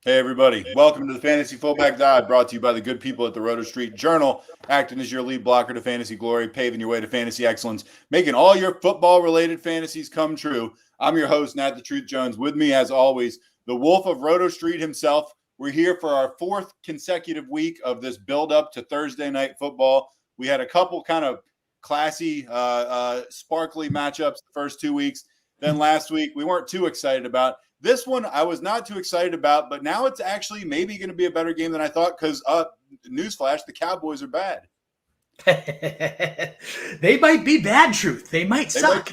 Hey, everybody. Welcome to the Fantasy Fullback Dive, brought to you by the good people at the Roto Street Journal, acting as your lead blocker to fantasy glory, paving your way to fantasy excellence, making all your football-related fantasies come true. I'm your host, Nat the Truth Jones. With me, as always, the wolf of Roto Street himself. We're here for our fourth consecutive week of this build-up to Thursday night football. We had a couple kind of classy, sparkly matchups the first 2 weeks. Then last week, we weren't too excited about. This one I was not too excited about, but now it's actually maybe going to be a better game than I thought because, newsflash, the Cowboys are bad. They might be bad, Truth. They might suck.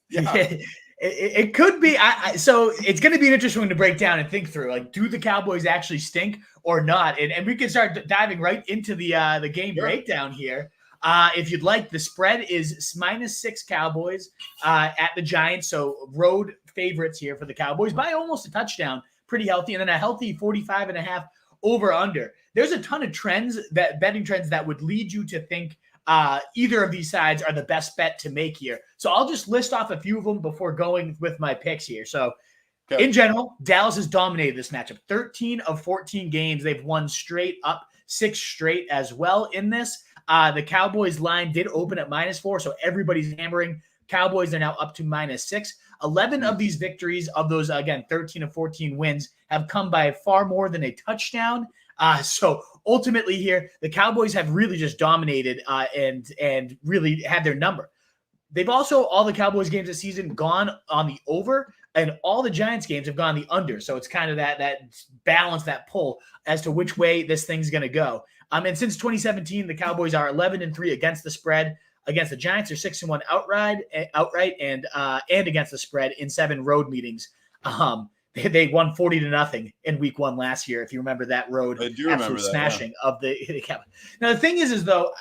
Yeah. It could be. So it's going to be an interesting one to break down and think through. Like, do the Cowboys actually stink or not? And we can start diving right into the game breakdown here. If you'd like, the spread is -6 Cowboys at the Giants. So road favorites here for the Cowboys by almost a touchdown. Pretty healthy. And then a healthy 45.5 over under. There's a ton of betting trends that would lead you to think either of these sides are the best bet to make here. So I'll just list off a few of them before going with my picks here. So in general, Dallas has dominated this matchup. 13 of 14 games. They've won straight up, 6 straight as well in this. The Cowboys line did open at -4, so everybody's hammering. Cowboys are now up to -6. 11 of these victories, of those, again, 13 of 14 wins, have come by far more than a touchdown. So ultimately here, the Cowboys have really just dominated and really had their number. They've also, all the Cowboys games this season, gone on the over, and all the Giants games have gone the under. So it's kind of that balance, that pull as to which way this thing's going to go. And since 2017, the Cowboys are 11-3 against the spread. Against the Giants, they're 6-1 outright and against the spread in 7 road meetings. They won 40-0 in week 1 last year, if you remember that road. I do remember that, smashing of the Cowboys. Now, the thing is though,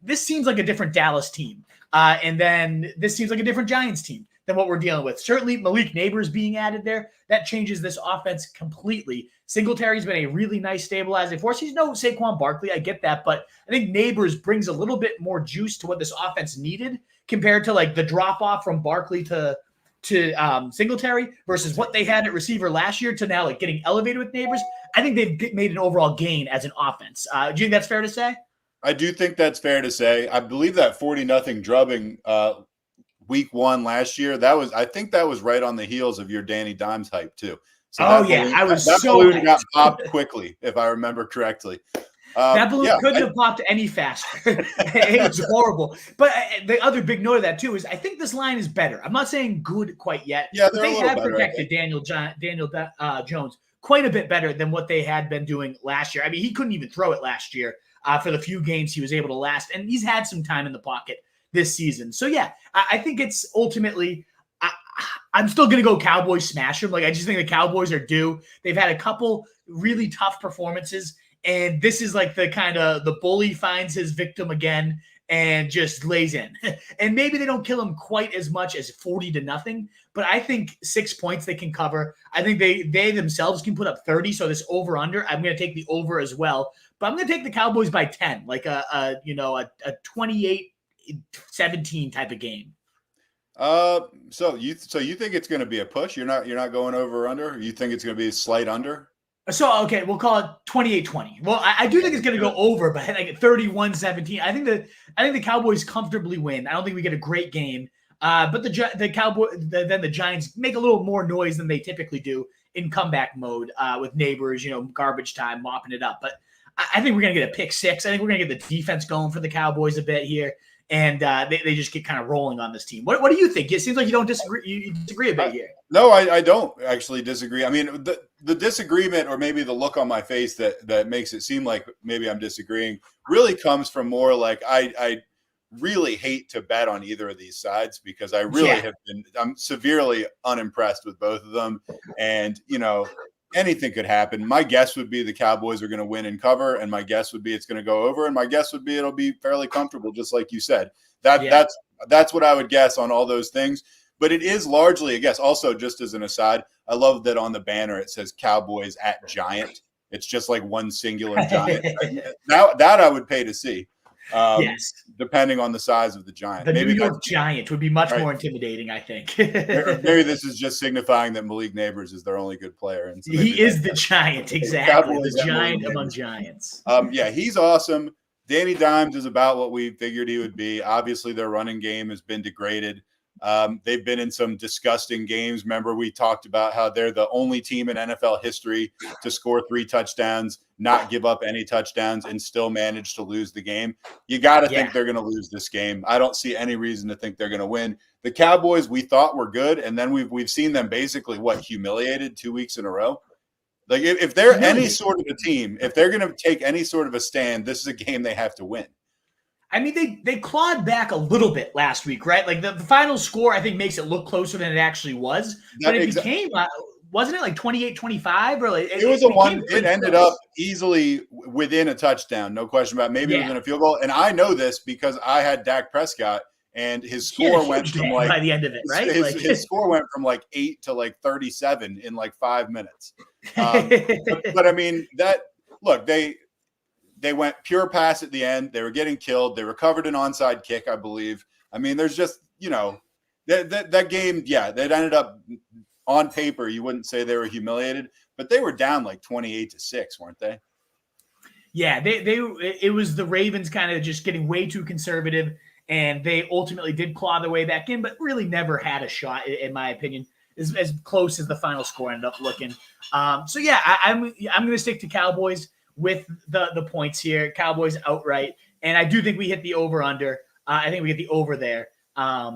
this seems like a different Dallas team. And then this seems like a different Giants team than what we're dealing with. Certainly Malik Neighbors being added there, that changes this offense completely. Singletary's been a really nice stabilizing force. He's no Saquon Barkley, I get that, but I think Neighbors brings a little bit more juice to what this offense needed compared to like the drop-off from Barkley to Singletary versus what they had at receiver last year to now like getting elevated with Neighbors. I think they've made an overall gain as an offense. Do you think that's fair to say? I do think that's fair to say. I believe that 40-0 drubbing week 1 last year, I think that was right on the heels of your Danny Dimes hype too. So I was that so balloon got popped quickly, if I remember correctly. That balloon couldn't have popped any faster. It was horrible. But the other big note of that too is I think this line is better. I'm not saying good quite yet. Yeah, they have protected Daniel Jones quite a bit better than what they had been doing last year. I mean, he couldn't even throw it last year for the few games he was able to last, and he's had some time in the pocket this season. So yeah, I think it's ultimately. I'm still going to go Cowboys smash them. Like, I just think the Cowboys are due. They've had a couple really tough performances, and this is like the kind of the bully finds his victim again and just lays in. And maybe they don't kill him quite as much as 40-0, but I think 6 points they can cover. I think they themselves can put up 30. So this over under, I'm going to take the over as well, but I'm going to take the Cowboys by 10, like a 28-17 type of game. So you think it's going to be a push? You're not going over or under? You think it's going to be a slight under? So, okay, we'll call it 28-20. Well, I do think it's going to go over, but like 31-17. I think the Cowboys comfortably win. I don't think we get a great game. But the Giants make a little more noise than they typically do in comeback mode with Neighbors, garbage time, mopping it up. But I think we're going to get a pick 6. I think we're going to get the defense going for the Cowboys a bit here. And they just get kind of rolling on this team. What do you think? It seems like you don't disagree. You disagree a bit here. No, I don't actually disagree. I mean, the disagreement, or maybe the look on my face that makes it seem like maybe I'm disagreeing, really comes from more like I really hate to bet on either of these sides because I really I'm severely unimpressed with both of them, and anything could happen. My guess would be the Cowboys are going to win and cover, and my guess would be it's going to go over, and my guess would be it'll be fairly comfortable, just like you said. That's what I would guess on all those things. But it is largely, I guess, also just as an aside, I love that on the banner it says Cowboys at Giant. It's just like one singular Giant. Now that I would pay to see. Yes. Depending on the size of the Giant. The Maybe New York Giant would be much right. more intimidating, I think. Maybe this is just signifying that Malik Neighbors is their only good player. And so he is the Giant, exactly. The Giant among Giants. Yeah, he's awesome. Danny Dimes is about what we figured he would be. Obviously, their running game has been degraded. They've been in some disgusting games. Remember, we talked about how they're the only team in NFL history to score 3 touchdowns, not give up any touchdowns, and still manage to lose the game. You got to think they're going to lose this game. I don't see any reason to think they're going to win. The Cowboys, we thought were good, and then we've seen them basically, humiliated 2 weeks in a row? Like, if they're any sort of a team, if they're going to take any sort of a stand, this is a game they have to win. I mean, they clawed back a little bit last week, right? Like the final score, I think, makes it look closer than it actually was. But it became, wasn't it like 28-25? Or like, it was a one. It ended up easily within a touchdown, no question about it. Maybe within a field goal. And I know this because I had Dak Prescott, and his score went from by the end of it, right? His score went from 8 to 37 in 5 minutes. But I mean they went pure pass at the end. They were getting killed. They recovered an onside kick, I believe. I mean, there's just, that game, that ended up on paper. You wouldn't say they were humiliated, but they were down 28-6, weren't they? Yeah, it was the Ravens kind of just getting way too conservative, and they ultimately did claw their way back in, but really never had a shot, in my opinion, as close as the final score ended up looking. I'm going to stick to Cowboys with the points here. Cowboys outright. And I do think we hit the over-under. I think we get the over there by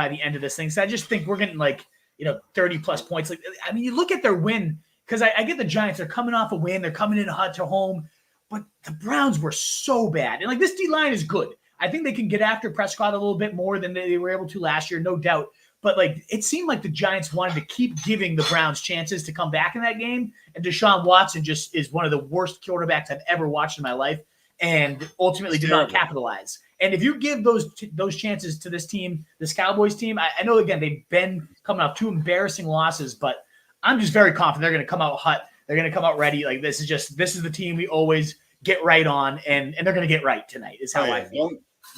the end of this thing. So I just think we're getting 30-plus points. I mean, you look at their win, because I get the Giants. They're coming off a win. They're coming in hot to home. But the Browns were so bad. And, this D-line is good. I think they can get after Prescott a little bit more than they were able to last year, no doubt. But it seemed like the Giants wanted to keep giving the Browns chances to come back in that game. And Deshaun Watson just is one of the worst quarterbacks I've ever watched in my life, and ultimately did not capitalize. And if you give those chances to this team, this Cowboys team, I know, again, they've been coming off 2 embarrassing losses, but I'm just very confident they're going to come out hot. They're going to come out ready. This is the team we always get right on, and they're going to get right tonight is how I feel.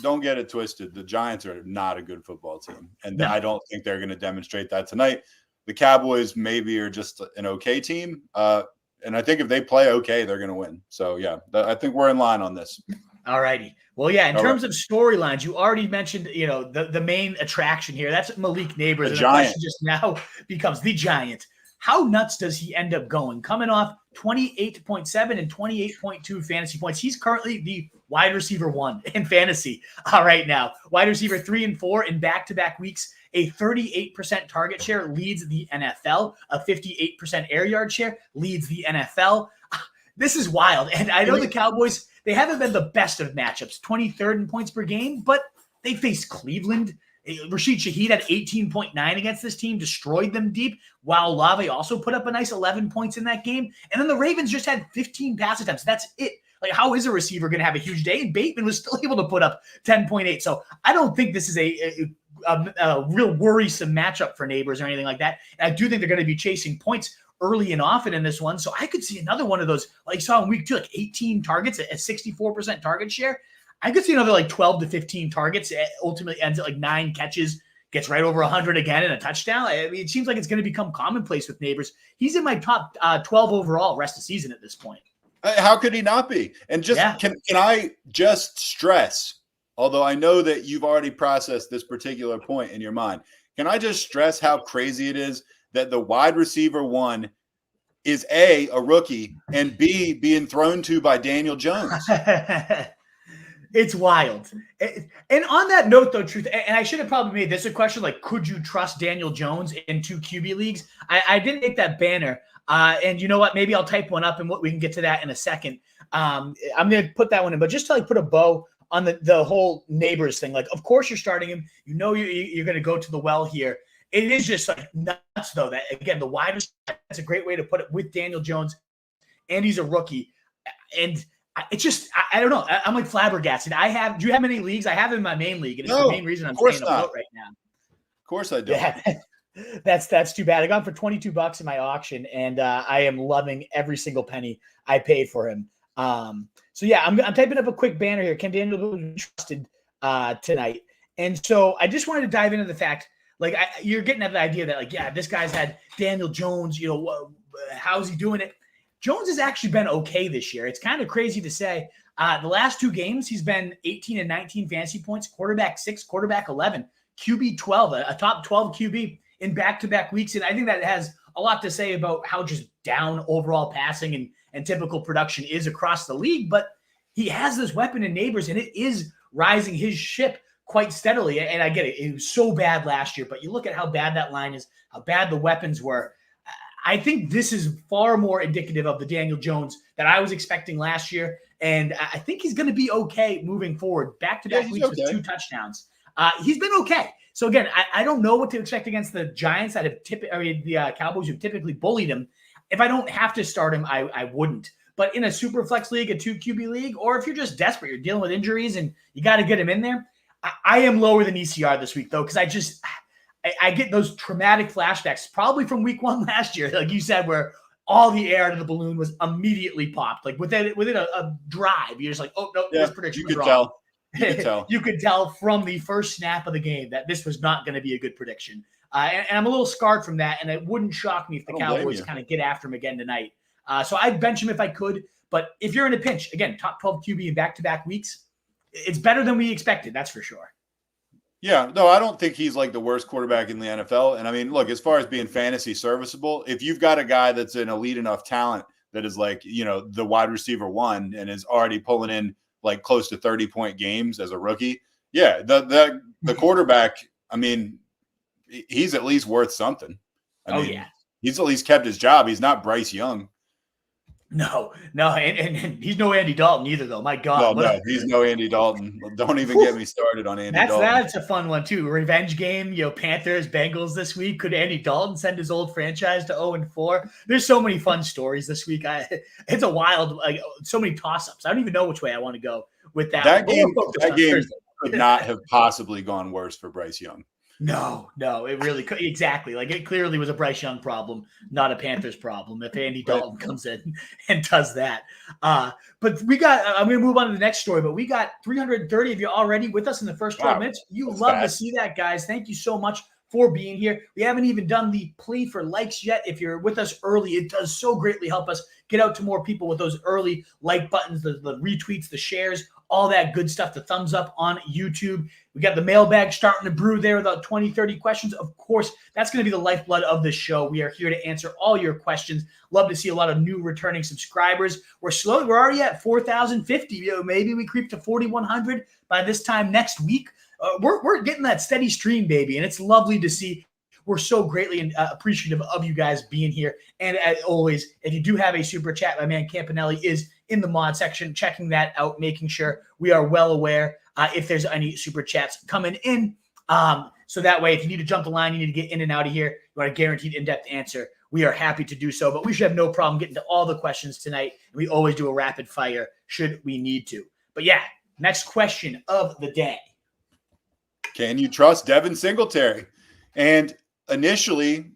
Don't get it twisted. The Giants are not a good football team, and I don't think they're going to demonstrate that tonight. The Cowboys maybe are just an okay team, and I think if they play okay, they're going to win. So, I think we're in line on this. All righty. Well, in terms of storylines, you already mentioned, the main attraction here. That's Malik Neighbors. The and Giant. The question just now becomes the Giant. How nuts does he end up going? Coming off 28.7 and 28.2 fantasy points. He's currently the wide receiver 1 in fantasy right now. Wide receiver 3 and 4 in back-to-back weeks. A 38% target share leads the NFL. A 58% air yard share leads the NFL. This is wild. And I know the Cowboys, they haven't been the best of matchups. 23rd in points per game, but they faced Cleveland. Rashid Shaheed had 18.9 against this team, destroyed them deep, while Olave also put up a nice 11 points in that game. And then the Ravens just had 15 pass attempts. That's it. How is a receiver going to have a huge day? And Bateman was still able to put up 10.8. So I don't think this is a real worrisome matchup for Neighbors or anything like that. And I do think they're going to be chasing points early and often in this one. So I could see another one of those, like you saw in week 2, 18 targets, a 64% target share. I could see another 12 to 15 targets. It ultimately ends at 9 catches, gets right over 100 again and a touchdown. I mean, it seems like it's going to become commonplace with Neighbors. He's in my top 12 overall rest of the season at this point. How could he not be? And just can I just stress, although I know that you've already processed this particular point in your mind, can I just stress how crazy it is that the wide receiver 1 is A, a rookie, and B, being thrown to by Daniel Jones? It's wild. And on that note, though, Truth, and I should have probably made this a question, could you trust Daniel Jones in 2 QB leagues? I didn't make that banner. And you know what? Maybe I'll type one up and we can get to that in a second. I'm going to put that one in. But just to put a bow on the whole Neighbors thing, of course you're starting him. You know you're going to go to the well here. It is just nuts, though, that, again, the wide receiver, that's a great way to put it, with Daniel Jones. And he's a rookie. And it's just, I don't know. I'm flabbergasted. Do you have many leagues? I have in my main league, and it's the main reason I'm staying afloat right now. Of course I don't. Yeah, that's too bad. I got him for $22 in my auction, and I am loving every single penny I paid for him. So yeah, I'm typing up a quick banner here. Can Daniel be trusted tonight? And so I just wanted to dive into the fact, like, you're getting at the idea that, like, yeah, this guy's had Daniel Jones. How's he doing it? Jones has actually been okay this year. It's kind of crazy to say. The last 2 games, he's been 18 and 19 fantasy points, quarterback 6, quarterback 11, QB 12, a top 12 QB in back-to-back weeks. And I think that has a lot to say about how just down overall passing and typical production is across the league. But he has this weapon in Neighbors, and it is rising his ship quite steadily. And I get it. It was so bad last year, but you look at how bad that line is, how bad the weapons were. I think this is far more indicative of the Daniel Jones that I was expecting last year. And I think he's going to be okay moving forward. Back-to-back weeks with 2 touchdowns. He's been okay. So again, I don't know what to expect against the Giants that have the Cowboys who've typically bullied him. If I don't have to start him, I wouldn't. But in a super flex league, a 2 QB league, or if you're just desperate, you're dealing with injuries and you got to get him in there. I am lower than ECR this week though, because I get those traumatic flashbacks, probably from week 1 last year, like you said, where all the air out of the balloon was immediately popped. Like within a drive, you're just like, oh no, this prediction was wrong. You could tell from the first snap of the game that this was not going to be a good prediction. And I'm a little scarred from that, and it wouldn't shock me if the Cowboys kind of get after him again tonight. So I'd bench him if I could. But if you're in a pinch, again, top 12 QB in back-to-back weeks, it's better than we expected, that's for sure. Yeah, no, I don't think he's like the worst quarterback in the NFL. And I mean, look, as far as being fantasy serviceable, if you've got a guy that's an elite enough talent that is like, the wide receiver 1 and is already pulling in like close to 30-point games as a rookie, yeah, the quarterback, I mean, he's at least worth something. I mean, he's at least kept his job. He's not Bryce Young. No, and he's no Andy Dalton either, though. My God. No, he's no Andy Dalton. Don't even get me started on Andy Dalton. That's a fun one, too. Revenge game, Panthers, Bengals this week. Could Andy Dalton send his old franchise to 0-4? There's so many fun stories this week. It's a wild, so many toss-ups. I don't even know which way I want to go with that. That game could not have possibly gone worse for Bryce Young. No, it really could. Exactly. Like, it clearly was a Bryce Young problem, not a Panthers problem, if Andy Dalton comes in and does that. But I'm going to move on to the next story, but we got 330 of you already with us in the first 12 minutes. You love to see that, guys. Thank you so much for being here. We haven't even done the plea for likes yet. If you're with us early, it does so greatly help us get out to more people with those early like buttons, the retweets, the shares, all that good stuff, the thumbs up on YouTube. We got the mailbag starting to brew there, about 20, 30 questions. Of course, that's going to be the lifeblood of this show. We are here to answer all your questions. Love to see a lot of new returning subscribers. We're already at 4,050. Maybe we creep to 4,100 by this time next week. We're getting that steady stream, baby, and it's lovely to see. We're so greatly appreciative of you guys being here. And as always, if you do have a super chat, my man Campanelli is in the mod section, checking that out, making sure we are well aware if there's any super chats coming in. So that way, if you need to jump the line, you need to get in and out of here, you want a guaranteed in-depth answer, we are happy to do so. But we should have no problem getting to all the questions tonight. We always do a rapid fire should we need to. But yeah, next question of the day. Can you trust Devin Singletary? And initially,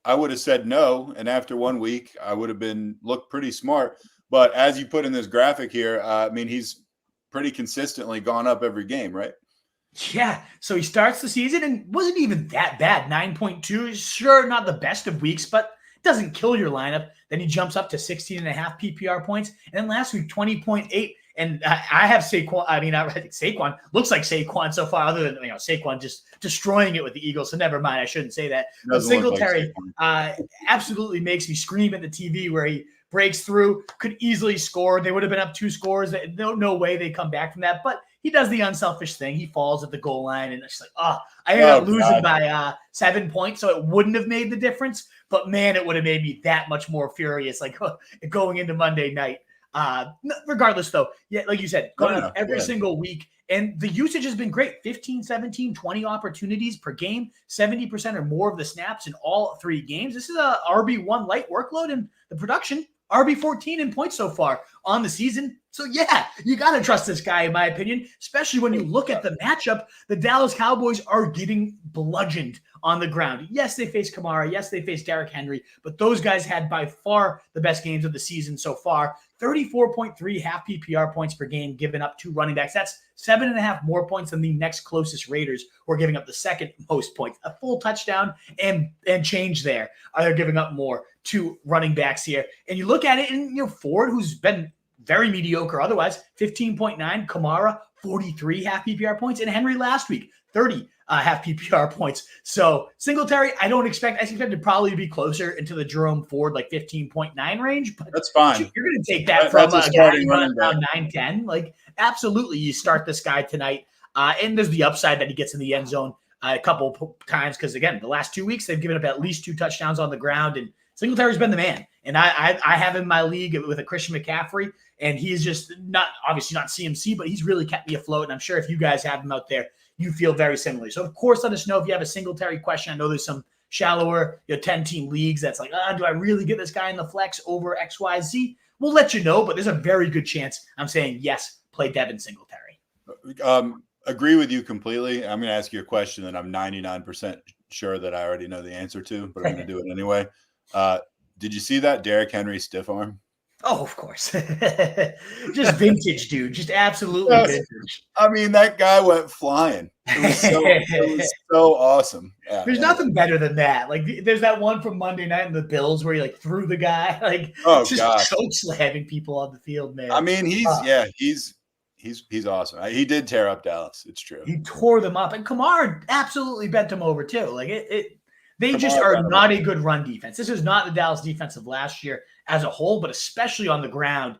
I would have said no. And after 1 week, I would have looked pretty smart. But as you put in this graphic here, he's pretty consistently gone up every game, right? Yeah. So he starts the season and wasn't even that bad. 9.2. Sure, not the best of weeks, but it doesn't kill your lineup. Then he jumps up to 16.5 PPR points. And then last week, 20.8. And I have Saquon. I think Saquon looks like Saquon so far, other than Saquon just destroying it with the Eagles. So never mind. I shouldn't say that. But Singletary absolutely makes me scream at the TV where he breaks through, could easily score. They would have been up 2 scores. No way they come back from that. But he does the unselfish thing. He falls at the goal line, and it's like, I ended up losing by 7 points, so it wouldn't have made the difference. But man, it would have made me that much more furious, like going into Monday night. Regardless, though, yeah, like you said, going up every single week. And the usage has been great. 15, 17, 20 opportunities per game, 70% or more of the snaps in all 3 games. This is a RB1 light workload, and the production, RB14 in points so far on the season. So, yeah, you got to trust this guy, in my opinion, especially when you look at the matchup. The Dallas Cowboys are getting bludgeoned on the ground. Yes, they face Kamara. Yes, they face Derrick Henry. But those guys had by far the best games of the season so far. 34.3 half PPR points per game given up to running backs. That's 7.5 more points than the next closest Raiders, who are giving up the second most points. A full touchdown and change there. They're giving up more to running backs here. And you look at it, and Ford, who's been very mediocre otherwise, 15.9. Kamara, 43 half PPR points. And Henry last week, 30 half PPR points. So Singletary, I expect to probably be closer into the Jerome Ford, like 15.9 range. But that's fine. You're going to take that from a guy running around 9-10. Like, absolutely, you start this guy tonight. And there's the upside that he gets in the end zone a couple times. Because, again, the last 2 weeks, they've given up at least 2 touchdowns on the ground. And Singletary's been the man. And I have him in my league with a Christian McCaffrey. And he's just obviously not CMC, but he's really kept me afloat. And I'm sure if you guys have him out there, you feel very similarly. So, of course, let us know if you have a Singletary question. I know there's some shallower 10-team leagues that's like, do I really get this guy in the flex over XYZ? We'll let you know, but there's a very good chance I'm saying, yes, play Devin Singletary. Agree with you completely. I'm going to ask you a question that I'm 99% sure that I already know the answer to, but I'm going to do it anyway. Did you see that Derrick Henry stiff arm? Oh, of course. Just vintage, dude. Just absolutely vintage. I mean, that guy went flying. It was so awesome. Yeah, there's nothing better than that. Like, there's that one from Monday night in the Bills where he threw the guy. Like, just choke slamming people on the field, man. I mean, he's awesome. He did tear up Dallas. It's true. He tore them up, and Kamara absolutely bent him over too. Like they just are not a good run defense. This is not the Dallas defense of last year as a whole, but especially on the ground.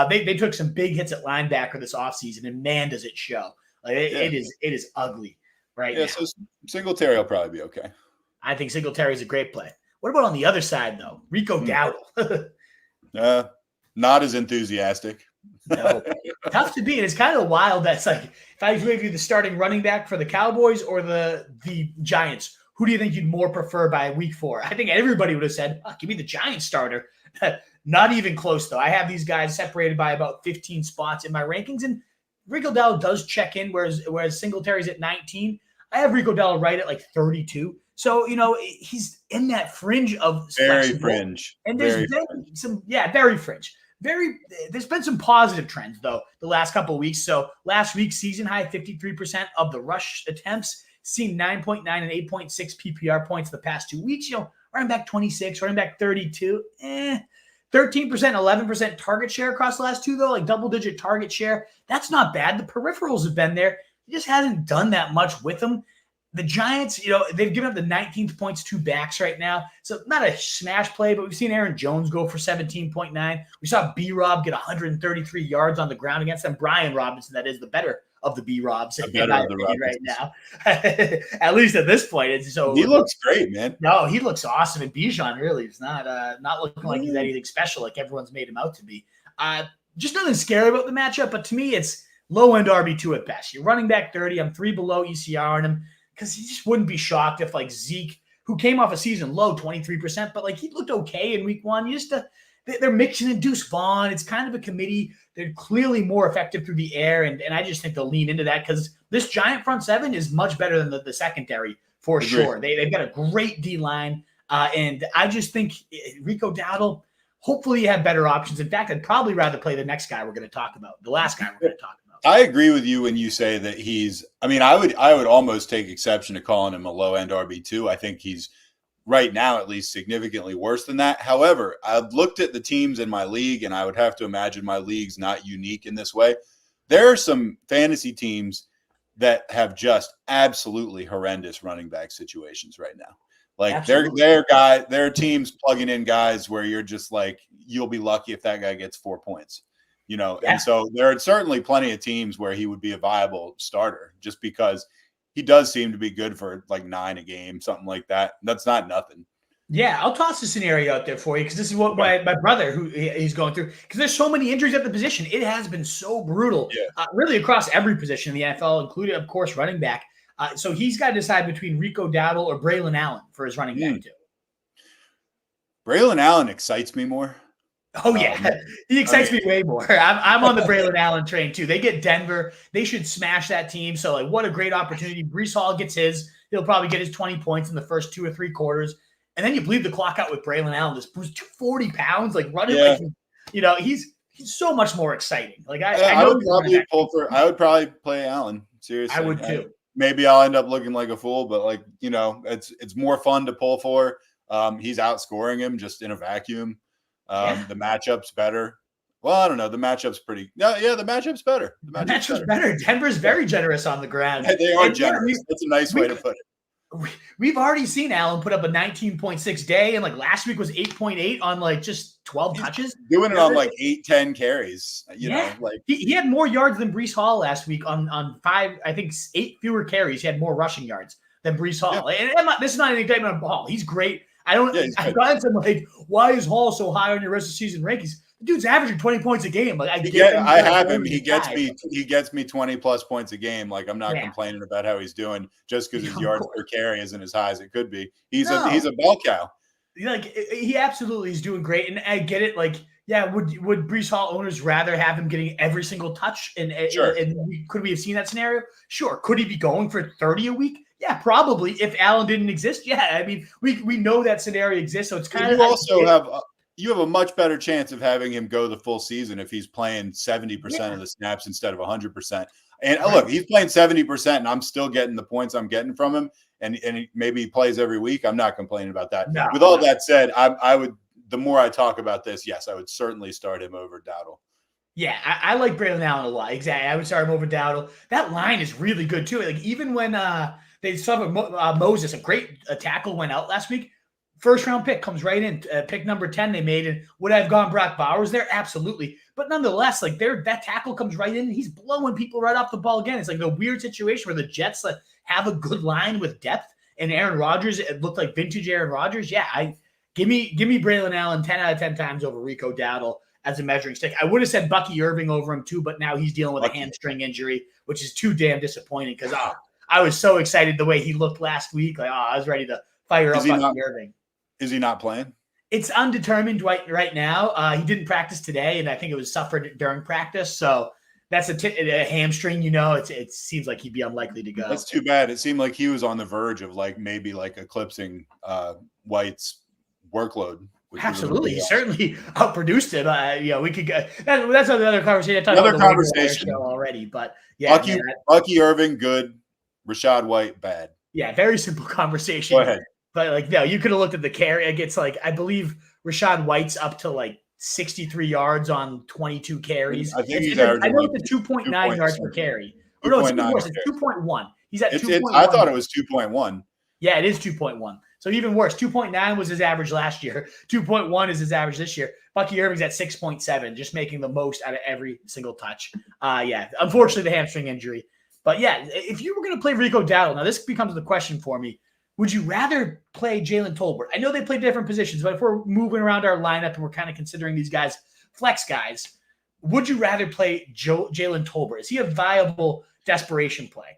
They took some big hits at linebacker this offseason, and man, does it show. Like it is ugly right now. So Singletary will probably be okay. I think Singletary is a great play. What about on the other side, though? Rico Dowdle. Not as enthusiastic. No, tough to beat. It's kind of wild. That's like, if I gave you the starting running back for the Cowboys or the Giants, who do you think you'd more prefer by week 4? I think everybody would have said, give me the Giants starter. Not even close, though. I have these guys separated by about 15 spots in my rankings, and Rico Dowdle does check in, whereas Singletary's at 19. I have Rico Dowdle right at 32. So, he's in that fringe of very fringe. And there's very fringe. There's been some positive trends, though, the last couple of weeks. So last week, season high 53% of the rush attempts, seen 9.9 and 8.6 PPR points the past 2 weeks. Running back 26, running back 32, 13%, 11% target share across the last 2, though, double-digit target share. That's not bad. The peripherals have been there. He just hasn't done that much with them. The Giants, they've given up the 19th points to backs right now. So not a smash play, but we've seen Aaron Jones go for 17.9. We saw B-Rob get 133 yards on the ground against them. Brian Robinson, that is the better of the B-Robs right now. At least at this point. He looks great, man. No, he looks awesome. And Bijan really is not looking like he's anything special like everyone's made him out to be. Just nothing scary about the matchup, but to me, it's low-end RB2 at best. You're running back 30. I'm 3 below ECR on him, because he just wouldn't be shocked if Zeke, who came off a season low, 23%, but he looked okay in week 1. They're mixing in Deuce Vaughn. It's kind of a committee. They're clearly more effective through the air, and I just think they'll lean into that because this Giant front seven is much better than the secondary for sure. They've got a great D-line, and I just think Rico Dowdle, hopefully you have better options. In fact, I'd probably rather play the next guy we're going to talk about, the last guy we're going to talk about. I agree with you when you say that I would almost take exception to calling him a low-end RB2. I think he's right now at least significantly worse than that. However, I've looked at the teams in my league, and I would have to imagine my league's not unique in this way. There are some fantasy teams that have just absolutely horrendous running back situations right now. There are teams plugging in guys where you're just you'll be lucky if that guy gets 4 points. And so there are certainly plenty of teams where he would be a viable starter just because he does seem to be good for 9 a game, something like that. That's not nothing. Yeah, I'll toss a scenario out there for you because this is what my brother, who he's going through, because there's so many injuries at the position. It has been so brutal, really across every position in the NFL, including, of course, running back. So he's got to decide between Rico Dowdle or Braylon Allen for his running back too. Braylon Allen excites me more. Oh, yeah. He excites me way more. I'm on the Braylon Allen train, too. They get Denver. They should smash that team. So, like, what a great opportunity. Breece Hall gets his. He'll probably get his 20 points in the first 2 or 3 quarters. And then you bleed the clock out with Braylon Allen. This Bruce, 240 pounds, like, running like, he's so much more exciting. Like, I would probably I would probably play Allen. Seriously. I would, too. Maybe I'll end up looking like a fool, but, like, it's more fun to pull for. He's outscoring him just in a vacuum. The matchup's better. Well, I don't know. The matchup's pretty. The matchup's better. The matchup's better. Denver's very generous on the ground. They are generous. That's a nice way to put it. We've already seen Allen put up a 19.6 day, and like last week was 8.8 on like just 12 touches. Doing it on like 8-10 carries. Like he had more yards than Breece Hall last week on 8 fewer carries. He had more rushing yards than Breece Hall. Yeah. And this is not an indictment of Hall. He's great. I've gotten some like, why is Hall so high on your rest of season rankings? The dude's averaging 20 points a game. Like I have him. He gets me 20 plus points a game. Like I'm not complaining about how he's doing just because his yards per carry isn't as high as it could be. He's a bell cow. Like he absolutely is doing great, and I get it. Like, would Breece Hall owners rather have him getting every single touch? And could we have seen that scenario? Sure. Could he be going for 30 a week? Yeah, probably. If Allen didn't exist, I mean, we know that scenario exists, so it's kind of. You have a much better chance of having him go the full season if he's playing 70% of the snaps instead of 100%. And look, he's playing 70%, and I'm still getting the points I'm getting from him. And maybe he plays every week. I'm not complaining about that. No, with all that said, I would. The more I talk about this, yes, I would certainly start him over Dowdle. Yeah, I like Braylon Allen a lot. Exactly, I would start him over Dowdle. That line is really good too. Like even when they suffered Moses, a great tackle went out last week. First round pick comes right in, pick number 10 they made. And would I have gone Brock Bowers there? Absolutely. But nonetheless, like that tackle comes right in and he's blowing people right off the ball again. It's like the weird situation where the Jets have a good line with depth and Aaron Rodgers, it looked like vintage Aaron Rodgers. Yeah, give me Braylon Allen 10 out of 10 times over Rico Dowdle as a measuring stick. I would have said Bucky Irving over him too, but now he's dealing with a hamstring injury, which is too damn disappointing because I was so excited the way he looked last week. Like, I was ready to fire up Bucky Irving. Is he not playing? It's undetermined right now. He didn't practice today, and I think it was suffered during practice. So that's a hamstring. It seems like he'd be unlikely to go. That's too bad. It seemed like he was on the verge of maybe eclipsing White's workload. Absolutely, he certainly outproduced him. We could go. That's another conversation. Another conversation already, but yeah, Bucky Irving good, Rachaad White bad. Yeah, very simple conversation. Go ahead. But no, you could have looked at the carry. It gets I believe Rachaad White's up to 63 yards on 22 carries. I think he's averaging. I know it's 2.9 yards per carry. Or no, it's 2.1. He's at 2.1. I thought it was 2.1. Yeah, it is 2.1. So even worse, 2.9 was his average last year. 2.1 is his average this year. Bucky Irving's at 6.7, just making the most out of every single touch. Unfortunately, the hamstring injury. But yeah, if you were going to play Rico Dowdle, now this becomes the question for me. Would you rather play Jalen Tolbert? I know they play different positions, but if we're moving around our lineup and we're kind of considering these guys flex guys, would you rather play Jalen Tolbert? Is he a viable desperation play?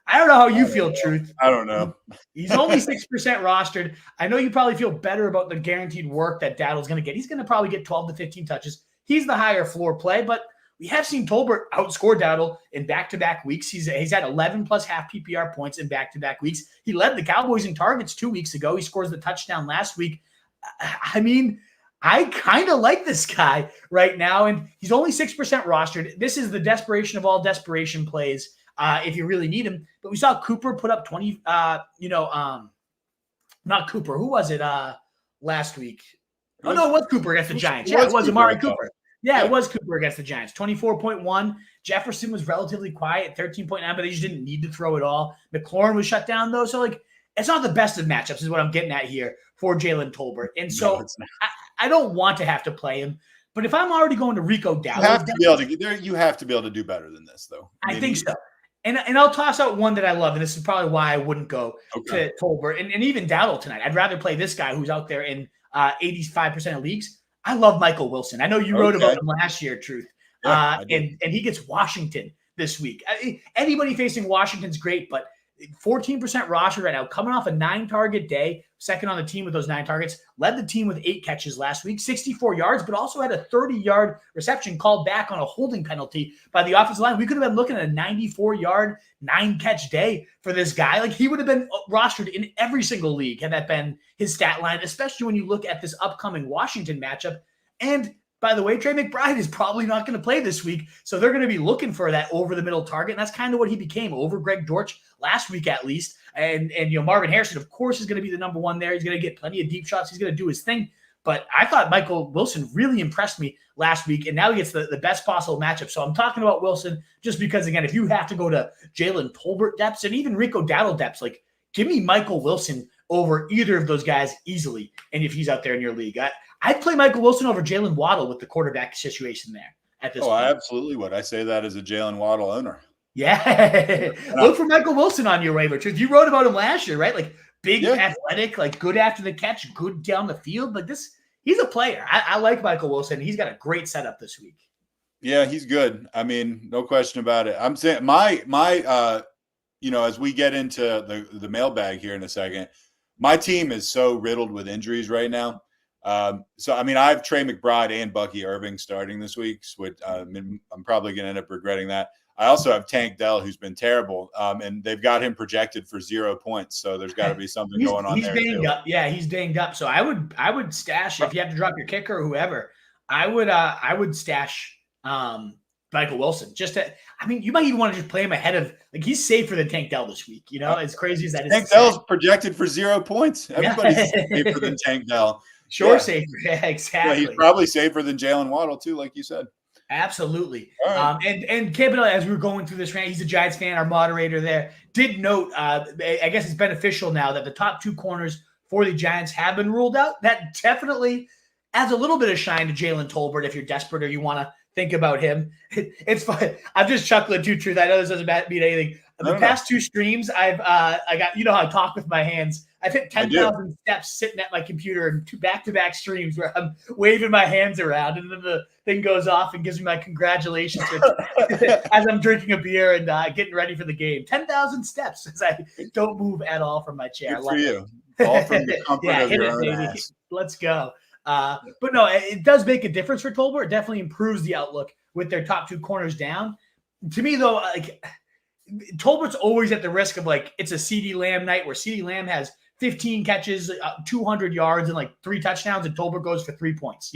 I don't know how you feel, Truth. I don't know. He's only 6% rostered. I know you probably feel better about the guaranteed work that Dowdle's going to get. He's going to probably get 12 to 15 touches. He's the higher floor play, but we have seen Tolbert outscore Dowdle in back-to-back weeks. He's had 11 plus half PPR points in back-to-back weeks. He led the Cowboys in targets 2 weeks ago. He scores the touchdown last week. I mean, I kind of like this guy right now, and he's only 6% rostered. This is the desperation of all desperation plays if you really need him. But we saw Cooper put up 20, not Cooper. Who was it last week? Oh, no, it was Cooper against the Giants. Yeah, it was Amari Cooper. Yeah, it was Cooper against the Giants. 24.1. Jefferson was relatively quiet, 13.9, but they just didn't need to throw it all. McLaurin was shut down, though. So, it's not the best of matchups is what I'm getting at here for Jalen Tolbert. And so I don't want to have to play him. But if I'm already going to Rico Dowdle. You have to be able to do better than this, though. I think so. And I'll toss out one that I love, and this is probably why I wouldn't go to Tolbert. And even Dowdle tonight. I'd rather play this guy who's out there in 85% of leagues. I love Michael Wilson. I know you wrote about him last year, Truth. Yeah, and he gets Washington this week. Anybody facing Washington's great, but 14% rostered right now, coming off a 9-target day, second on the team with those 9 targets, led the team with 8 catches last week, 64 yards, but also had a 30-yard reception called back on a holding penalty by the offensive line. We could have been looking at a 94-yard, 9-catch day for this guy. Like, he would have been rostered in every single league had that been his stat line, especially when you look at this upcoming Washington matchup. And by the way, Trey McBride is probably not going to play this week, so they're going to be looking for that over-the-middle target, and that's kind of what he became over Greg Dortch last week at least. And Marvin Harrison, of course, is going to be the number one there. He's going to get plenty of deep shots. He's going to do his thing. But I thought Michael Wilson really impressed me last week, and now he gets the best possible matchup. So I'm talking about Wilson just because, again, if you have to go to Jalen Tolbert depths and even Rico Dowdle depths, like, give me Michael Wilson over either of those guys easily, and if he's out there in your league. I'd play Michael Wilson over Jalen Waddle with the quarterback situation there at this point. I absolutely would. I say that as a Jalen Waddle owner. Yeah. Look for Michael Wilson on your waiver. You wrote about him last year, right? Like, big, athletic, like, good after the catch, good down the field. Like, he's a player. I like Michael Wilson. He's got a great setup this week. Yeah, he's good. I mean, no question about it. I'm saying my as we get into the mailbag here in a second, my team is so riddled with injuries right now. So, I mean, I have Trey McBride and Bucky Irving starting this week, which I'm probably going to end up regretting that. I also have Tank Dell, who's been terrible, and they've got him projected for 0 points. So there's got to be something going on there. He's dinged up. Yeah, he's dinged up. So I would stash, if you have to drop your kicker or whoever, I would stash Michael Wilson. You might even want to just play him ahead of, like, he's safer than Tank Dell this week. As crazy as that is. Tank Dell's projected for 0 points. Everybody's safer than Tank Dell. Sure, safer. Yeah, exactly. Yeah, he's probably safer than Jalen Waddle too, like you said. Absolutely. Right. And Campbell, as we were going through this rant, he's a Giants fan, our moderator there, did note, I guess it's beneficial now that the top 2 corners for the Giants have been ruled out. That definitely adds a little bit of shine to Jalen Tolbert if you're desperate or you want to think about him. It's fun. I'm just chuckling too, Truth. I know this doesn't mean anything. The past 2 streams, I got, how I talk with my hands. I've hit 10,000 steps sitting at my computer in 2 back-to-back streams where I'm waving my hands around, and then the thing goes off and gives me my congratulations as I'm drinking a beer and getting ready for the game. 10,000 steps as I don't move at all from my chair. Good for you. All from the comfort of your own ass. Let's go. But no, it does make a difference for Tolbert. It definitely improves the outlook with their top 2 corners down. To me, though, like, Tolbert's always at the risk of, like, it's a CeeDee Lamb night where CeeDee Lamb has 15 catches, 200 yards, and like 3 touchdowns, and Tolbert goes for 3 points.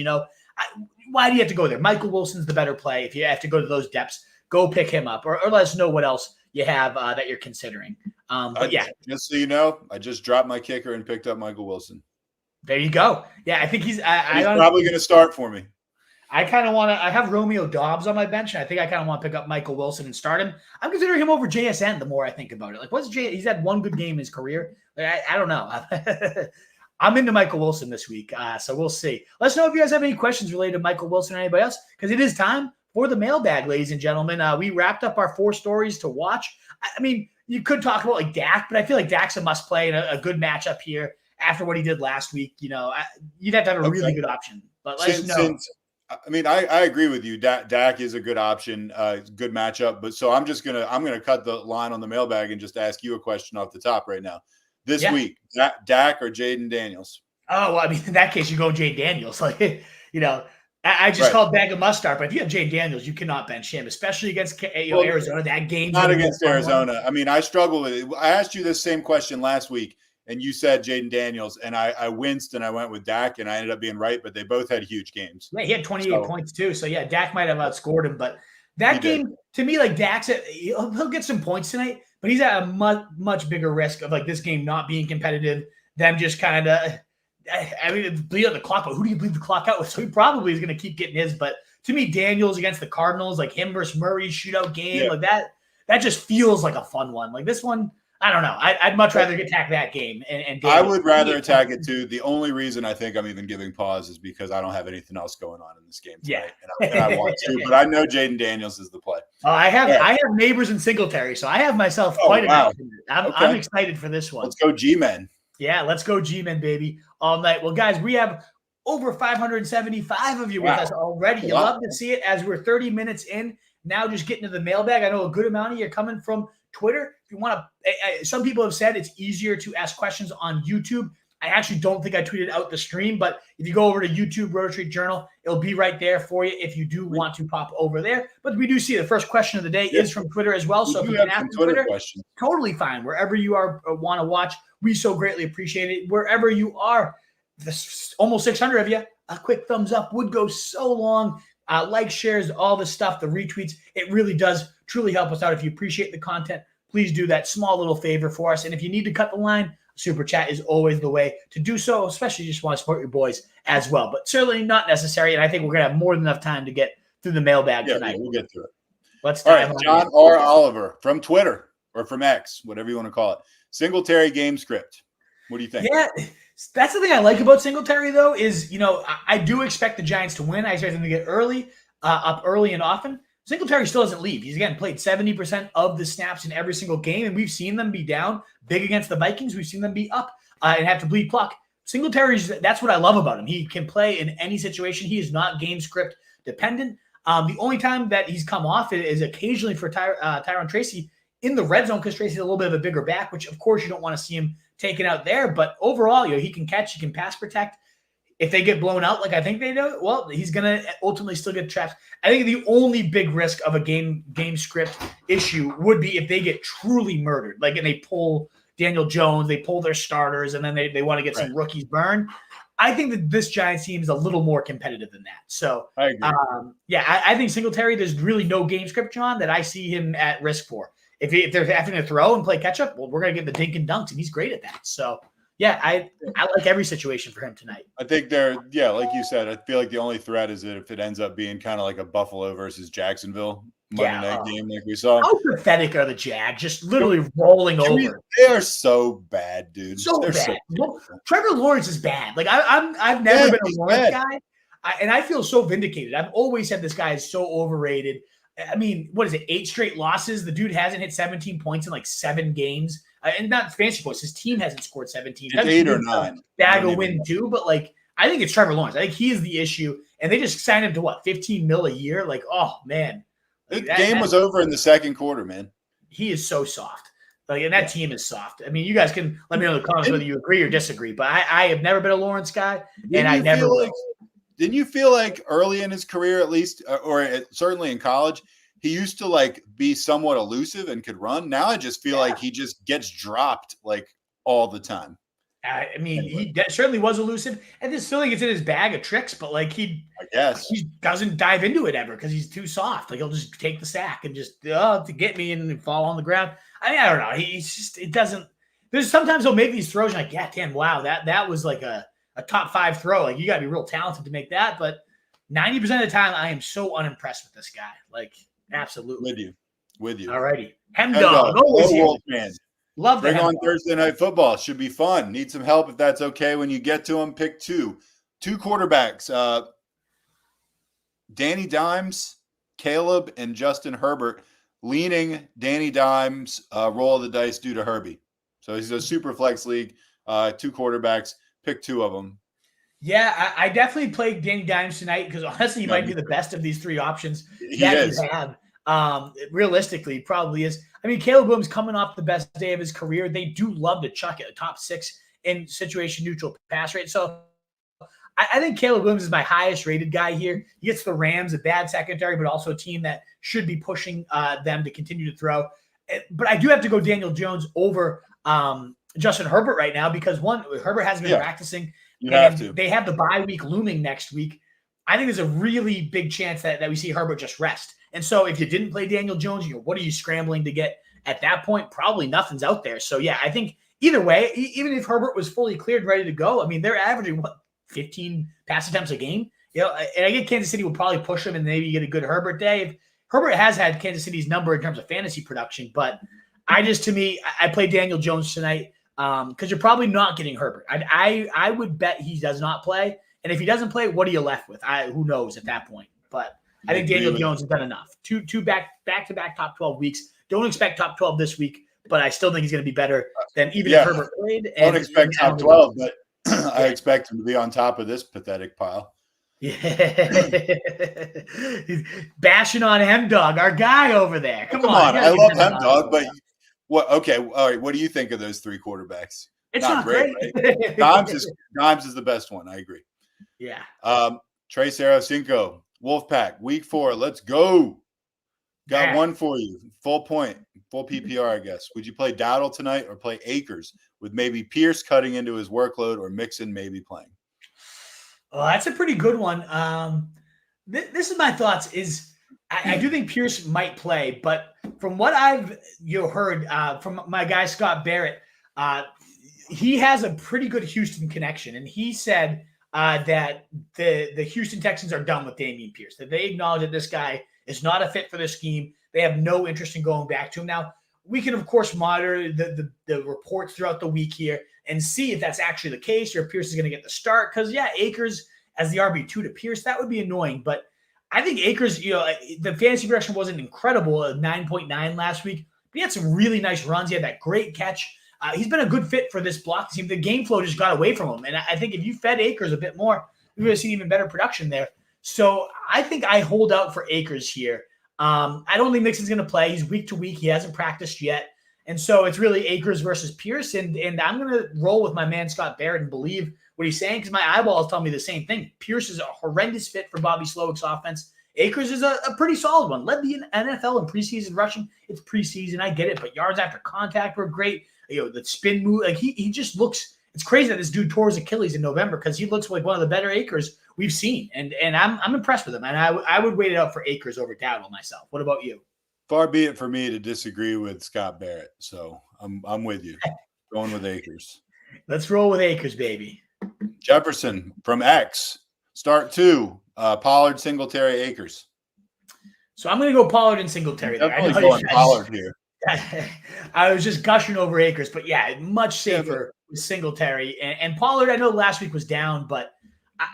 Why do you have to go there? Michael Wilson's the better play. If you have to go to those depths, go pick him up, or let us know what else you have that you're considering. But yeah, just so you know, I just dropped my kicker and picked up Michael Wilson. There you go. Yeah, I think he's probably going to start for me. I kind of want to – I have Romeo Doubs on my bench, and I think I kind of want to pick up Michael Wilson and start him. I'm considering him over JSN the more I think about it. Like, he's had 1 good game in his career. Like, I don't know. I'm into Michael Wilson this week, so we'll see. Let us know if you guys have any questions related to Michael Wilson or anybody else, because it is time for the mailbag, ladies and gentlemen. We wrapped up our 4 stories to watch. I mean, you could talk about, like, Dak, but I feel like Dak's a must-play and a good matchup here after what he did last week. You'd have to have a really good option. But let us know. I agree with you. Dak is a good option, good matchup. But so I'm gonna cut the line on the mailbag and just ask you a question off the top right now. This week, Dak or Jaden Daniels? Oh, well, I mean, in that case, you go Jaden Daniels. Like, I just called Dak a must start, but if you have Jaden Daniels, you cannot bench him, especially against Arizona. That game not against Arizona. I mean, I struggle with it. I asked you this same question last week, and you said Jaden Daniels, and I winced, and I went with Dak, and I ended up being right, but they both had huge games. Yeah, he had 28 points too. So, yeah, Dak might have outscored him, but that game, to me, like, he'll get some points tonight, but he's at a much bigger risk of, like, this game not being competitive, them just kind of bleed out the clock, but who do you bleed the clock out with? So he probably is going to keep getting his, but to me, Daniels against the Cardinals, like him versus Murray shootout game, like that just feels like a fun one. Like this one, I don't know. I'd much rather attack that game. And I would rather attack it too. The only reason I think I'm even giving pause is because I don't have anything else going on in this game tonight. Yeah. And I want to, but I know Jaden Daniels is the play. I have Neighbors and Singletary, so I have myself quite a bit. I'm excited for this one. Let's go G-Men. Yeah, let's go G-Men, baby, all night. Well, guys, we have over 575 of you with us already. You love to see it as we're 30 minutes in. Now just getting to the mailbag. I know a good amount of you are coming from Twitter. If you want to, some people have said it's easier to ask questions on YouTube. I actually don't think I tweeted out the stream, but if you go over to YouTube, Roto Street Journal, it'll be right there for you if you do want to pop over there. But we do see the first question of the day is from Twitter as well. So if you can ask Twitter questions, totally fine. Wherever you are want to watch, we so greatly appreciate it. Wherever you are, almost 600 of you, a quick thumbs up would go so long. Like, shares, all the stuff, the retweets. It really does truly help us out. If you appreciate the content, please do that small little favor for us. And if you need to cut the line, Super Chat is always the way to do so, especially if you just want to support your boys as well. But certainly not necessary, and I think we're going to have more than enough time to get through the mailbag tonight. Yeah, we'll get through it. Let's All right, John R. Oliver from Twitter or from X, whatever you want to call it. Singletary game script. What do you think? Yeah, that's the thing I like about Singletary, though, is, I do expect the Giants to win. I expect them to get up early and often. Singletary still doesn't leave. He's, again, played 70% of the snaps in every single game, and we've seen them be down big against the Vikings. We've seen them be up and have to bleed clock. Singletary's, that's what I love about him. He can play in any situation. He is not game script dependent. The only time that he's come off is occasionally for Tyrone Tracy in the red zone because Tracy's a little bit of a bigger back, which, of course, you don't want to see him taken out there. But overall, he can catch, he can pass protect. If they get blown out like I think they do, well, he's going to ultimately still get trapped. I think the only big risk of a game script issue would be if they get truly murdered, like, and they pull Daniel Jones, they pull their starters, and then they want to get some rookies burned. I think that this Giants team is a little more competitive than that. So, I agree. I think Singletary, there's really no game script, John, that I see him at risk for. If they're having to throw and play catch up, well, we're going to get the dink and dunks, and he's great at that. So, yeah, I like every situation for him tonight. I think like you said, I feel like the only threat is that if it ends up being kind of like a Buffalo versus Jacksonville Monday night game like we saw. How pathetic are the Jags? Just literally rolling over. They are so bad, dude. They're bad. Trevor Lawrence is bad. Like, I've never been a Lawrence guy, and I feel so vindicated. I've always said this guy is so overrated. I mean, what is it, 8 straight losses? The dude hasn't hit 17 points in like 7 games. And not fancy points. His team hasn't scored 17. It's 8 or 9. Bag a win too, but like, I think it's Trevor Lawrence. I think he is the issue. And they just signed him to what, $15 million a year? Like, oh man. The game was over in the second quarter, man. He is so soft. Like, and that team is soft. I mean, you guys can let me know in the comments whether you agree or disagree, but I have never been a Lawrence guy, and I never will. Didn't you feel like early in his career, at least, or certainly in college, he used to like be somewhat elusive and could run? Now I just feel like he just gets dropped like all the time. I mean, he certainly was elusive, and this feeling it's in his bag of tricks. But like he doesn't dive into it ever because he's too soft. Like he'll just take the sack and just to get me and fall on the ground. I mean, I don't know. He's just it doesn't. There's sometimes he'll make these throws and like, yeah, damn, wow, that was like a top 5 throw. Like you got to be real talented to make that. But 90% of the time, I am so unimpressed with this guy. Like absolutely with you. All righty, Hemdog, always here. Man. Love Bring on Thursday Night Football. Should be fun. Need some help if that's okay. When you get to them, pick 2 quarterbacks. Danny Dimes, Caleb, and Justin Herbert. Leaning Danny Dimes, roll of the dice due to Herbie. So he's a super flex league. 2 quarterbacks. Pick 2 of them. Yeah, I definitely played Danny Dimes tonight because honestly, he might be the best of these 3 options that you have. Realistically, probably is. I mean, Caleb Williams coming off the best day of his career. They do love to chuck it a top 6 in situation neutral pass rate. So I think Caleb Williams is my highest rated guy here. He gets the Rams, a bad secondary, but also a team that should be pushing them to continue to throw. But I do have to go Daniel Jones over Justin Herbert right now because one, Herbert hasn't been practicing. You have to. They have the bye week looming next week. I think there's a really big chance that we see Herbert just rest. And so if you didn't play Daniel Jones, what are you scrambling to get at that point? Probably nothing's out there. So, yeah, I think either way, even if Herbert was fully cleared, ready to go, I mean, they're averaging, 15 pass attempts a game? And I get Kansas City will probably push him and maybe get a good Herbert day. If Herbert has had Kansas City's number in terms of fantasy production, but I play Daniel Jones tonight because you're probably not getting Herbert. I would bet he does not play. And if he doesn't play, what are you left with? Who knows at that point? But I think Daniel Jones has done enough. Two back-to-back top 12 weeks. Don't expect top 12 this week, but I still think he's going to be better than even if Herbert played. Don't expect top 12, but I expect him to be on top of this pathetic pile. Yeah. He's bashing on Hemdog, our guy over there. Come on. I love Hemdog, but What? Okay. All right. What do you think of those three quarterbacks? It's not great. Right? Dimes is the best one. I agree. Yeah. Trace Cinco, Wolfpack, week 4. Let's go. Got Man. one for you. Full point, full PPR, I guess. Would you play Dowdle tonight or play Akers with maybe Pierce cutting into his workload or Mixon maybe playing? Oh, that's a pretty good one. This is my thoughts. I do think Pierce might play, but from what I've heard from my guy Scott Barrett, he has a pretty good Houston connection, and he said that the Houston Texans are done with Dameon Pierce. That they acknowledge that this guy is not a fit for the scheme. They have no interest in going back to him. Now, we can, of course, monitor the reports throughout the week here and see if that's actually the case or if Pierce is going to get the start. Because, yeah, Akers as the RB2 to Pierce, that would be annoying. But I think Akers, the fantasy production wasn't incredible, 9.9 last week. But he had some really nice runs. He had that great catch. He's been a good fit for this block team. The game flow just got away from him. And I think if you fed Akers a bit more, we would have seen even better production there. So I think I hold out for Akers here. I don't think Mixon's going to play. He's week to week. He hasn't practiced yet. And so it's really Akers versus Pierce. And I'm going to roll with my man Scott Barrett and believe what he's saying because my eyeballs tell me the same thing. Pierce is a horrendous fit for Bobby Slowick's offense. Akers is a pretty solid one. Led the NFL in preseason rushing. It's preseason. I get it. But yards after contact were great. The spin move. Like he just looks – it's crazy that this dude tore his Achilles in November because he looks like one of the better Akers we've seen. And I'm impressed with him. And I would wait it out for Akers over Dowdle myself. What about you? Far be it for me to disagree with Scott Barrett. So I'm with you. Going with Akers. Let's roll with Akers, baby. Jefferson from X. Start 2. Pollard, Singletary, Akers. So I'm going to go Pollard and Singletary. Definitely going Pollard here. I was just gushing over Akers, but yeah, much safer with Singletary. And Pollard, I know last week was down, but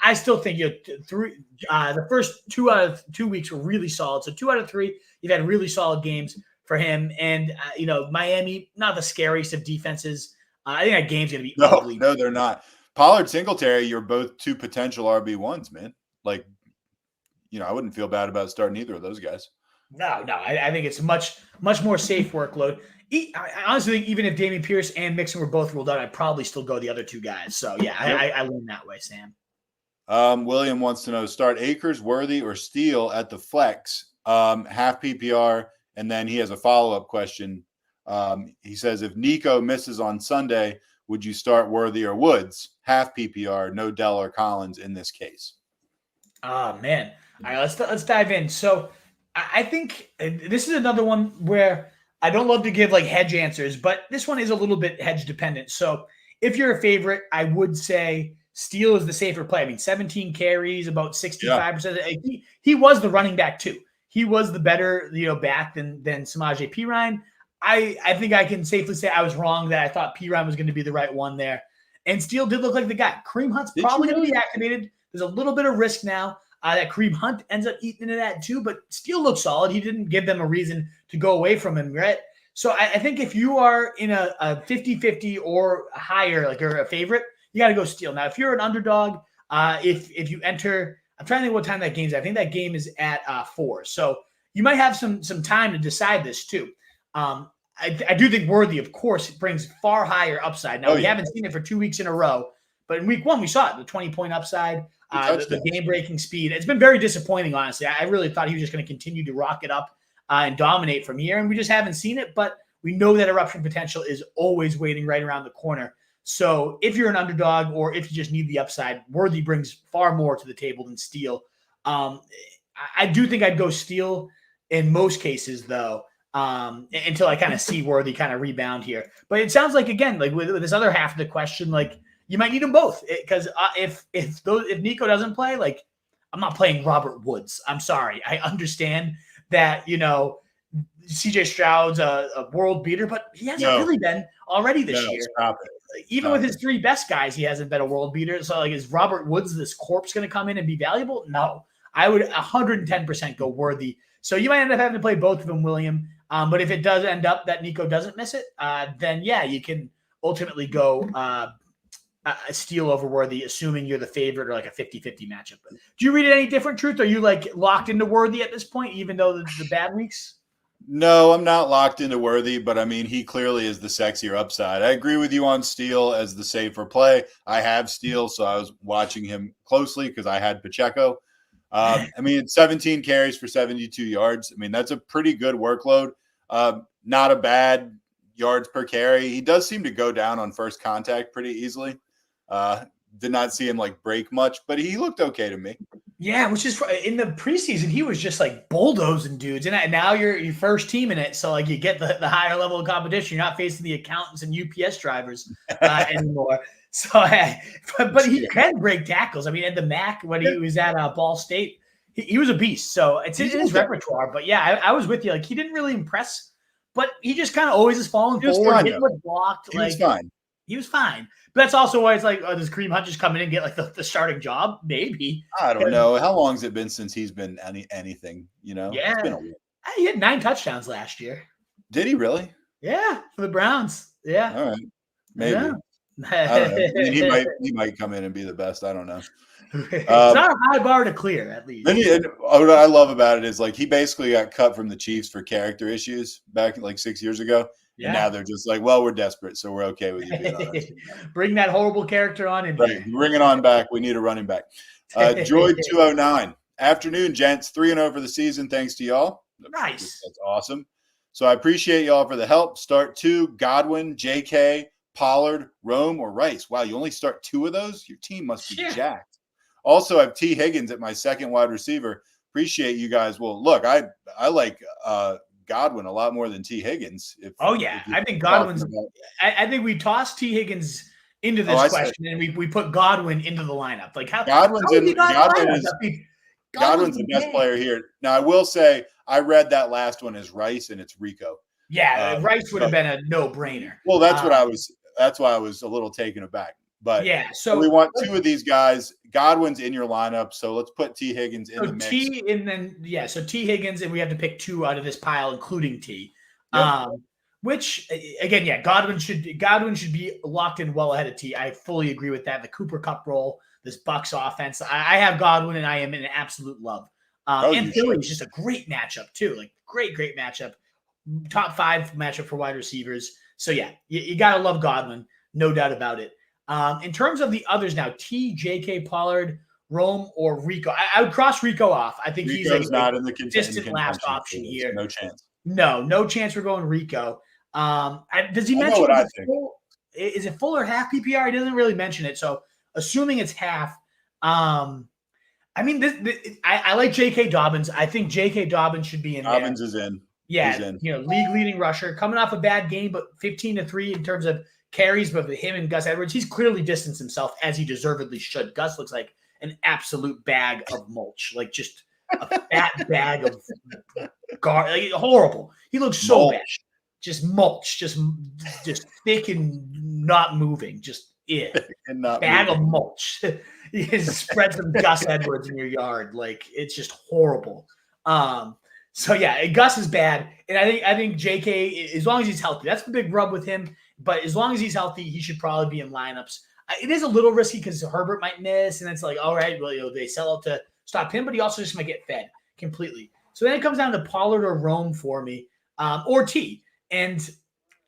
I still think the first 2 out of 2 weeks were really solid. So 2 out of 3, you've had really solid games for him. And, Miami, not the scariest of defenses. I think that game's going to be ugly. No, they're not. Pollard, Singletary, you're both 2 potential RB1s, man. Like, I wouldn't feel bad about starting either of those guys. No. I think it's much more safe workload. I honestly think even if Dameon Pierce and Mixon were both ruled out, I'd probably still go the other 2 guys. So, yeah, I lean that way, Sam. William wants to know, start Akers, Worthy, or Steele at the flex, half PPR, and then he has a follow-up question. He says, if Nico misses on Sunday, would you start Worthy or Woods? Half PPR, no Dell or Collins in this case. Oh, man. All right, let's dive in. So I think this is another one where I don't love to give hedge answers, but this one is a little bit hedge dependent. So if you're a favorite, I would say Steele is the safer play. I mean, 17 carries, about 65%. Yeah. He was the running back too. He was the better, back than Samaje Perine. I think I can safely say I was wrong that I thought Perine was going to be the right one there. And Steele did look like the guy. Kareem Hunt's probably going to be activated. There's a little bit of risk now that Kareem Hunt ends up eating into that too, but Steele looked solid. He didn't give them a reason to go away from him, right? So I think if you are in a 50-50 or higher, or a favorite, you got to go Steele. Now, if you're an underdog, if you enter, I'm trying to think what time that game is. I think that game is at 4. So you might have some time to decide this too. I do think Worthy, of course, brings far higher upside. Now, we haven't seen it for 2 weeks in a row, but in week 1, we saw it, the 20-point upside, the game-breaking speed. It's been very disappointing, honestly. I really thought he was just going to continue to rocket up and dominate from here, and we just haven't seen it, but we know that eruption potential is always waiting right around the corner. So if you're an underdog or if you just need the upside, Worthy brings far more to the table than Steele. I do think I'd go Steele in most cases, though, until I kind of see Worthy kind of rebound here. But it sounds like, again, with this other half of the question, you might need them both because if Nico doesn't play, I'm not playing Robert Woods. I'm sorry. I understand that, CJ Stroud's a world beater, but he hasn't really been already this year. Stop it. Even with his 3 best guys, he hasn't been a world beater. So, is Robert Woods, this corpse, going to come in and be valuable? No. I would 110% go Worthy. So you might end up having to play both of them, William. But if it does end up that Nico doesn't miss it, then, you can ultimately go Steele over Worthy, assuming you're the favorite or a 50-50 matchup. But do you read it any different, Truth? Are you locked into Worthy at this point, even though the bad weeks? No, I'm not locked into Worthy, but I mean, he clearly is the sexier upside. I agree with you on Steele as the safer play. I have Steele, so I was watching him closely because I had Pacheco. I mean, 17 carries for 72 yards. I mean, that's a pretty good workload. Not a bad yards per carry. He does seem to go down on first contact pretty easily. Did not see him like break much, but he looked okay to me. Yeah, which is in the preseason, he was just like bulldozing dudes. And now you're your first team in it. So, like, you get the higher level of competition. You're not facing the accountants and UPS drivers anymore. So, but he can break tackles. I mean, at the MAC, when he was at Ball State, he was a beast. So, it's in his repertoire. But yeah, I was with you. Like, he didn't really impress, but he just kind of always is falling forward. He was blocked. He was fine. He was fine. But that's also why it's like, does Kareem Hunt just come in and get like the starting job? Maybe. I don't know. How long has it been since he's been anything? You know? Yeah. It's been a while. He had 9 touchdowns last year. Did he really? Yeah, for the Browns. Yeah. All right. Maybe. Yeah. I don't know. I mean, he might come in and be the best. I don't know. It's not a high bar to clear, at least. What I love about it is like he basically got cut from the Chiefs for character issues back like 6 years ago. Yeah. And now they're just like, well, we're desperate, so we're okay with you being on us. Bring that horrible character on in. Right. Bring it on back. We need a running back. Droid 209. Afternoon, gents. 3-0 for the season. Thanks to y'all. Nice. That's awesome. So I appreciate y'all for the help. Start 2, Godwin, JK, Pollard, Rome, or Rice. Wow, you only start 2 of those? Your team must be jacked. Also, I have T. Higgins at my second wide receiver. Appreciate you guys. Well, look, I like Godwin a lot more than T. Higgins. I think Godwin's – I think we tossed T. Higgins into this question, and we put Godwin into the lineup. Like Godwin's the best player here. Now, I will say I read that last one as Rice, and it's Rico. Yeah, Rice would have been a no-brainer. Well, that's what I was – that's why I was a little taken aback. But yeah, so we want 2 of these guys. Godwin's in your lineup, so let's put T. Higgins in the mix. So T. Higgins, and we have to pick 2 out of this pile, including T. Yep. Which again, Godwin should be locked in well ahead of T. I fully agree with that. The Cooper Kupp role, this Bucs offense. I have Godwin, and I am in absolute love. And Philly is just a great matchup too. Like great matchup. Top 5 matchup for wide receivers. So yeah, you gotta love Godwin, no doubt about it. In terms of the others now, T, JK, Pollard, Rome, or Rico. I would cross Rico off. I think Rico's not in the distant last option here. No chance. No chance we're going Rico. Does he mention is it full or half PPR? He doesn't really mention it. So assuming it's half, I mean, I like J.K. Dobbins. I think J.K. Dobbins should be in there. Dobbins is in. Yeah, league leading rusher, coming off a bad game, but 15-3 in terms of carries, but with him and Gus Edwards, he's clearly distanced himself as he deservedly should. Gus looks like an absolute bag of mulch, like just a fat bag of like, horrible. He looks so bad, just mulch, just thick and not moving, just and not bag moving. of mulch. You spread some Gus Edwards in your yard, like it's just horrible. So yeah, Gus is bad, and I think JK, as long as he's healthy, that's the big rub with him. But as long as he's healthy, he should probably be in lineups. It is a little risky because Herbert might miss, and it's like, all right, well, they sell out to stop him, but he also just might get fed completely. So then it comes down to Pollard or Rome for me, or T. And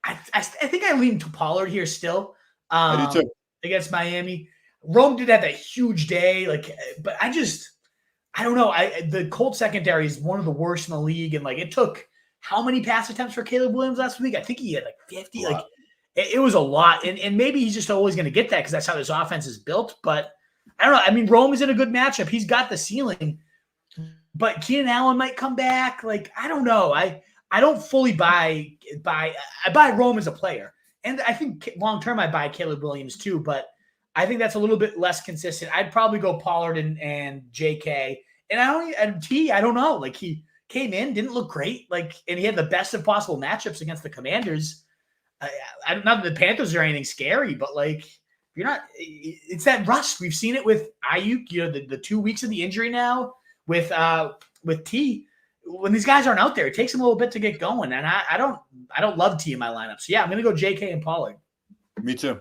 I think I lean to Pollard here still. I do too. Against Miami. Rome did have that huge day, but I don't know. The Colts secondary is one of the worst in the league, and it took how many pass attempts for Caleb Williams last week? I think he had 50. It was a lot, and maybe he's just always going to get that because that's how this offense is built. But I don't know. I mean, Rome is in a good matchup. He's got the ceiling, but Keenan Allen might come back. I don't know. I don't fully buy. I buy Rome as a player, and I think long term I buy Caleb Williams too. But I think that's a little bit less consistent. I'd probably go Pollard and JK, and T. I don't know. He came in, didn't look great. And he had the best of possible matchups against the Commanders. Not that the Panthers are anything scary, but you're not. It's that rust. We've seen it with Ayuk. The 2 weeks of the injury now with T. When these guys aren't out there, it takes them a little bit to get going. And I don't love T in my lineup. So yeah, I'm gonna go JK and Pollard. Me too.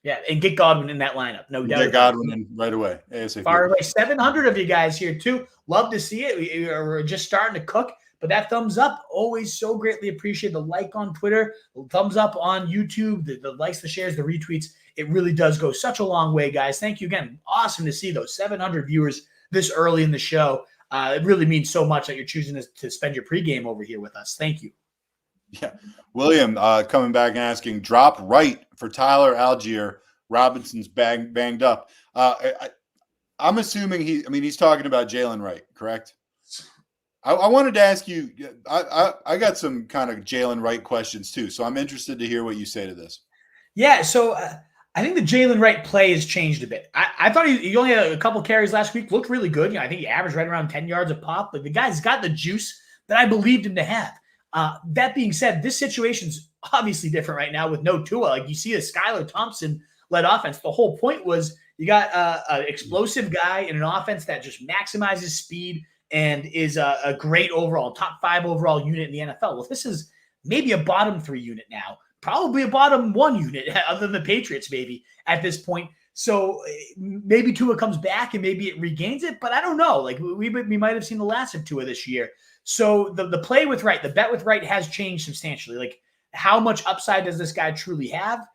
Yeah, and get Godwin in that lineup, no doubt. Get Godwin in right away. ASAP. Far away, 700 of you guys here too. Love to see it. We're just starting to cook. But that thumbs up, always so greatly appreciate. The like on Twitter, the thumbs up on YouTube, the likes, the shares, the retweets. It really does go such a long way, guys. Thank you again. Awesome to see those 700 viewers this early in the show. It really means so much that you're choosing to spend your pregame over here with us. Thank you. Yeah. William coming back and asking, drop right for Tyler Algier. Robinson's banged up. I'm assuming he's talking about Jalen Wright, correct? I wanted to ask you, I got some kind of Jalen Wright questions too, so I'm interested to hear what you say to this. Yeah, so I think the Jalen Wright play has changed a bit. I thought he only had a couple carries last week, looked really good. I think he averaged right around 10 yards a pop, but the guy's got the juice that I believed him to have. That being said, this situation's obviously different right now with no Tua. Like you see a Skylar Thompson-led offense. The whole point was you got an explosive guy in an offense that just maximizes speed and is a great overall, top 5 overall unit in the NFL. Well, this is maybe a bottom 3 unit now, probably a bottom 1 unit other than the Patriots maybe at this point. So maybe Tua comes back and maybe it regains it, but I don't know. Like we might have seen the last of Tua this year. So the play with Wright, the bet with Wright has changed substantially. Like how much upside does this guy truly have?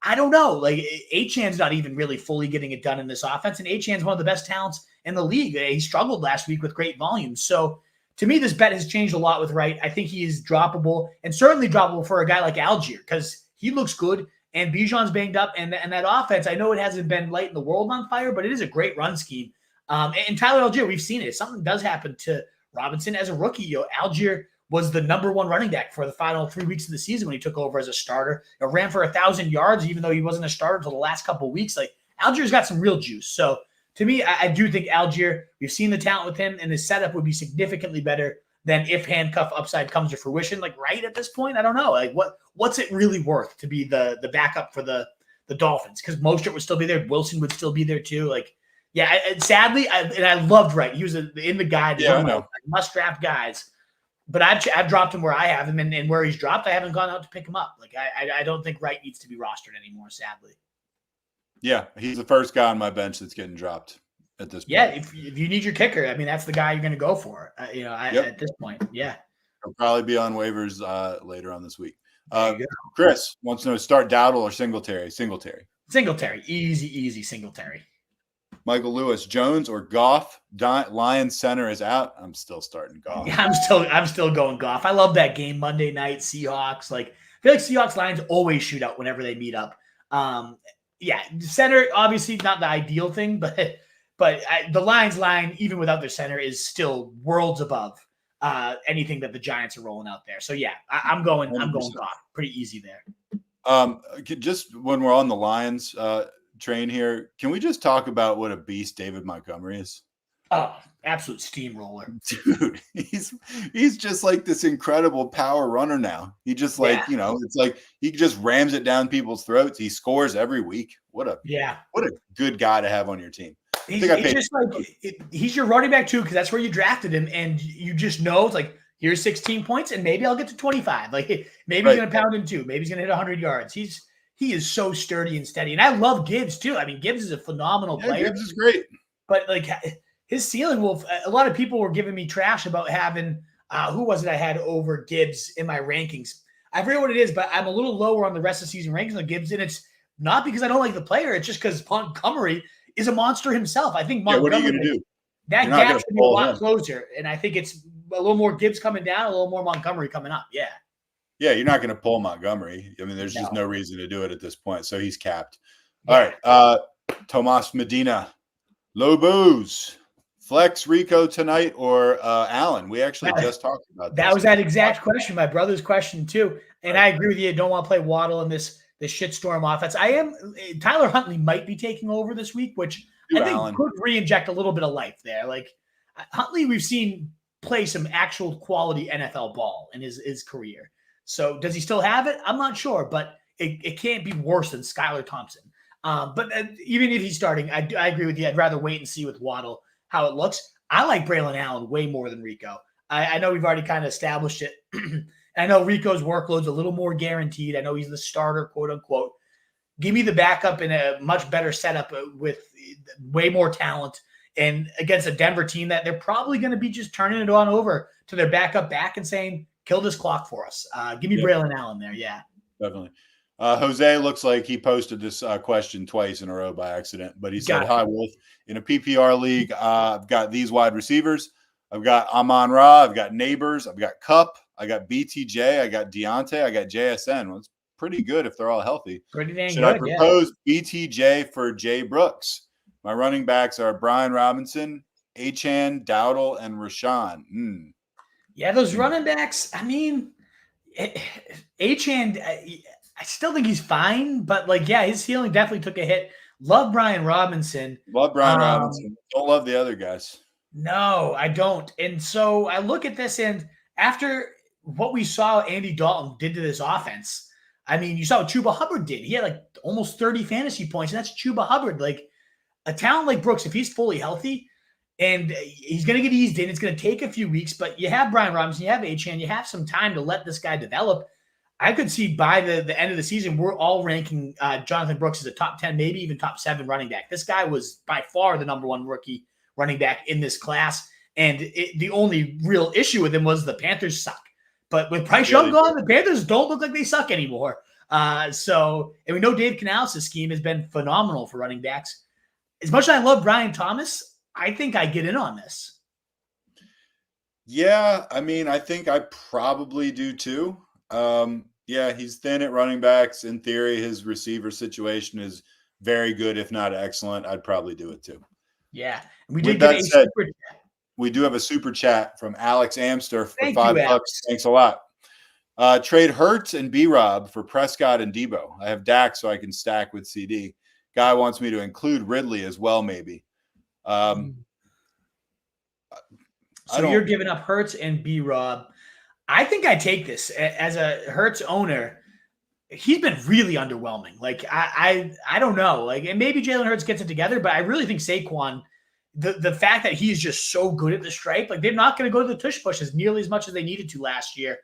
I don't know. Like Achan's not even really fully getting it done in this offense. And Achan's one of the best talents in the league. He struggled last week with great volume. So to me, this bet has changed a lot with Wright. I think he is droppable and certainly droppable for a guy like Algier because he looks good and Bijan's banged up. And that offense, I know it hasn't been lighting the world on fire, but it is a great run scheme. And Tyler Algier, we've seen it. If something does happen to Robinson as a rookie, Algier was the number 1 running back for the final 3 weeks of the season when he took over as a starter. Ran for 1,000 yards, even though he wasn't a starter until the last couple of weeks. Like Algier's got some real juice. So to me, I do think Algier, we've seen the talent with him, and his setup would be significantly better than if handcuff upside comes to fruition. Like right at this point, I don't know. Like what's it really worth to be the backup for the Dolphins? Because Mostert would still be there, Wilson would still be there too. Like yeah, sadly, I loved Wright. He was in the guide. Yeah, I know. Must draft guys. But I've dropped him where I have him, and where he's dropped, I haven't gone out to pick him up. Like I don't think Wright needs to be rostered anymore, sadly. Yeah, he's the first guy on my bench that's getting dropped at this point. Yeah, if you need your kicker, I mean that's the guy you're going to go for. At this point, yeah. He'll probably be on waivers later on this week. Chris wants to know: start Dowdle or Singletary? Singletary, easy Singletary. Michael Lewis, Jones or Goff? Lions center is out. I'm still starting Goff. Yeah, I'm still going Goff. I love that game Monday night Seahawks. Like I feel like Seahawks Lions always shoot out whenever they meet up. Yeah, center obviously not the ideal thing, but the Lions line even without their center is still worlds above anything that the Giants are rolling out there. So yeah, I'm going Goff. Pretty easy there. Just when we're on the Lions train here, can we just talk about what a beast David Montgomery is? Oh, absolute steamroller. Dude, he's just like this incredible power runner now. He just it's like he just rams it down people's throats. He scores every week. What a good guy to have on your team. He's your running back too, because that's where you drafted him, and you just know it's like here's 16 points, and maybe I'll get to 25. Like maybe he's gonna pound in 2, maybe he's gonna hit 100 yards. He is so sturdy and steady. And I love Gibbs too. I mean, Gibbs is a phenomenal player. Gibbs is great. But like his ceiling a lot of people were giving me trash about having who was it I had over Gibbs in my rankings. I forget what it is, but I'm a little lower on the rest of the season rankings on Gibbs. And it's not because I don't like the player, it's just because Montgomery is a monster himself. I think Montgomery, what are you gonna do? That gap should be a lot closer. And I think it's a little more Gibbs coming down, a little more Montgomery coming up. Yeah. Yeah, you're not going to pull Montgomery. I mean, there's just no reason to do it at this point. So he's capped. All right. Tomas Medina, Lobos, flex Rico tonight or Allen? We actually just talked about that. That was that exact question, my brother's question too. And I agree with you. Don't want to play Waddle in this shitstorm offense. Tyler Huntley might be taking over this week, which I think could re-inject a little bit of life there. Like Huntley, we've seen play some actual quality NFL ball in his career. So does he still have it? I'm not sure, but it can't be worse than Skylar Thompson. But even if he's starting, I agree with you. I'd rather wait and see with Waddle how it looks. I like Braylon Allen way more than Rico. I know we've already kind of established it. I know Rico's workload's a little more guaranteed. I know he's the starter, quote unquote. Give me the backup in a much better setup with way more talent and against a Denver team that they're probably going to be just turning it on over to their backup back and saying, kill this clock for us. Give me Braylon Allen there. Yeah. Definitely. Jose looks like he posted this question twice in a row by accident, but he said, "Hi, Wolf. In a PPR league, I've got these wide receivers. I've got Amon Ra. I've got Neighbors. I've got Cup. I got BTJ. I got Deontay. I got JSN. Well, it's pretty good if they're all healthy. Pretty dang Should good, I propose BTJ for Jay Brooks? My running backs are Brian Robinson, Achane, Dowdle, and Rashawn. Yeah, those running backs, I mean, Achane, I still think he's fine, but his ceiling definitely took a hit. Love Brian Robinson. Love Brian Robinson. Don't love the other guys. No, I don't. And so I look at this, and after what we saw Andy Dalton did to this offense, I mean, you saw what Chuba Hubbard did. He had almost 30 fantasy points, and that's Chuba Hubbard. A talent like Brooks, if he's fully healthy, and he's going to get eased in, it's going to take a few weeks, but you have Brian Robinson, you have Achane, you have some time to let this guy develop. I could see by the end of the season, we're all ranking Jonathan Brooks as a top 10, maybe even top 7 running back. This guy was by far the number 1 rookie running back in this class. And the only real issue with him was the Panthers suck. But with Bryce Young gone, the Panthers don't look like they suck anymore. And we know Dave Canales' scheme has been phenomenal for running backs. As much as I love Brian Thomas, I think I get in on this. Yeah, I mean, I think I probably do too. He's thin at running backs. In theory, his receiver situation is very good, if not excellent. I'd probably do it too. Yeah. We did get a super chat. We do have a super chat from Alex Amster for $5. Thanks a lot. Trade Hurts and B-Rob for Prescott and Debo. I have Dak so I can stack with CD. Guy wants me to include Ridley as well, maybe. So you're giving up Hurts and B-Rob. I think I take this as a Hurts owner. He's been really underwhelming. I don't know. And maybe Jalen Hurts gets it together, but I really think Saquon, the fact that he's just so good at the stripe, they're not going to go to the tush push as nearly as much as they needed to last year.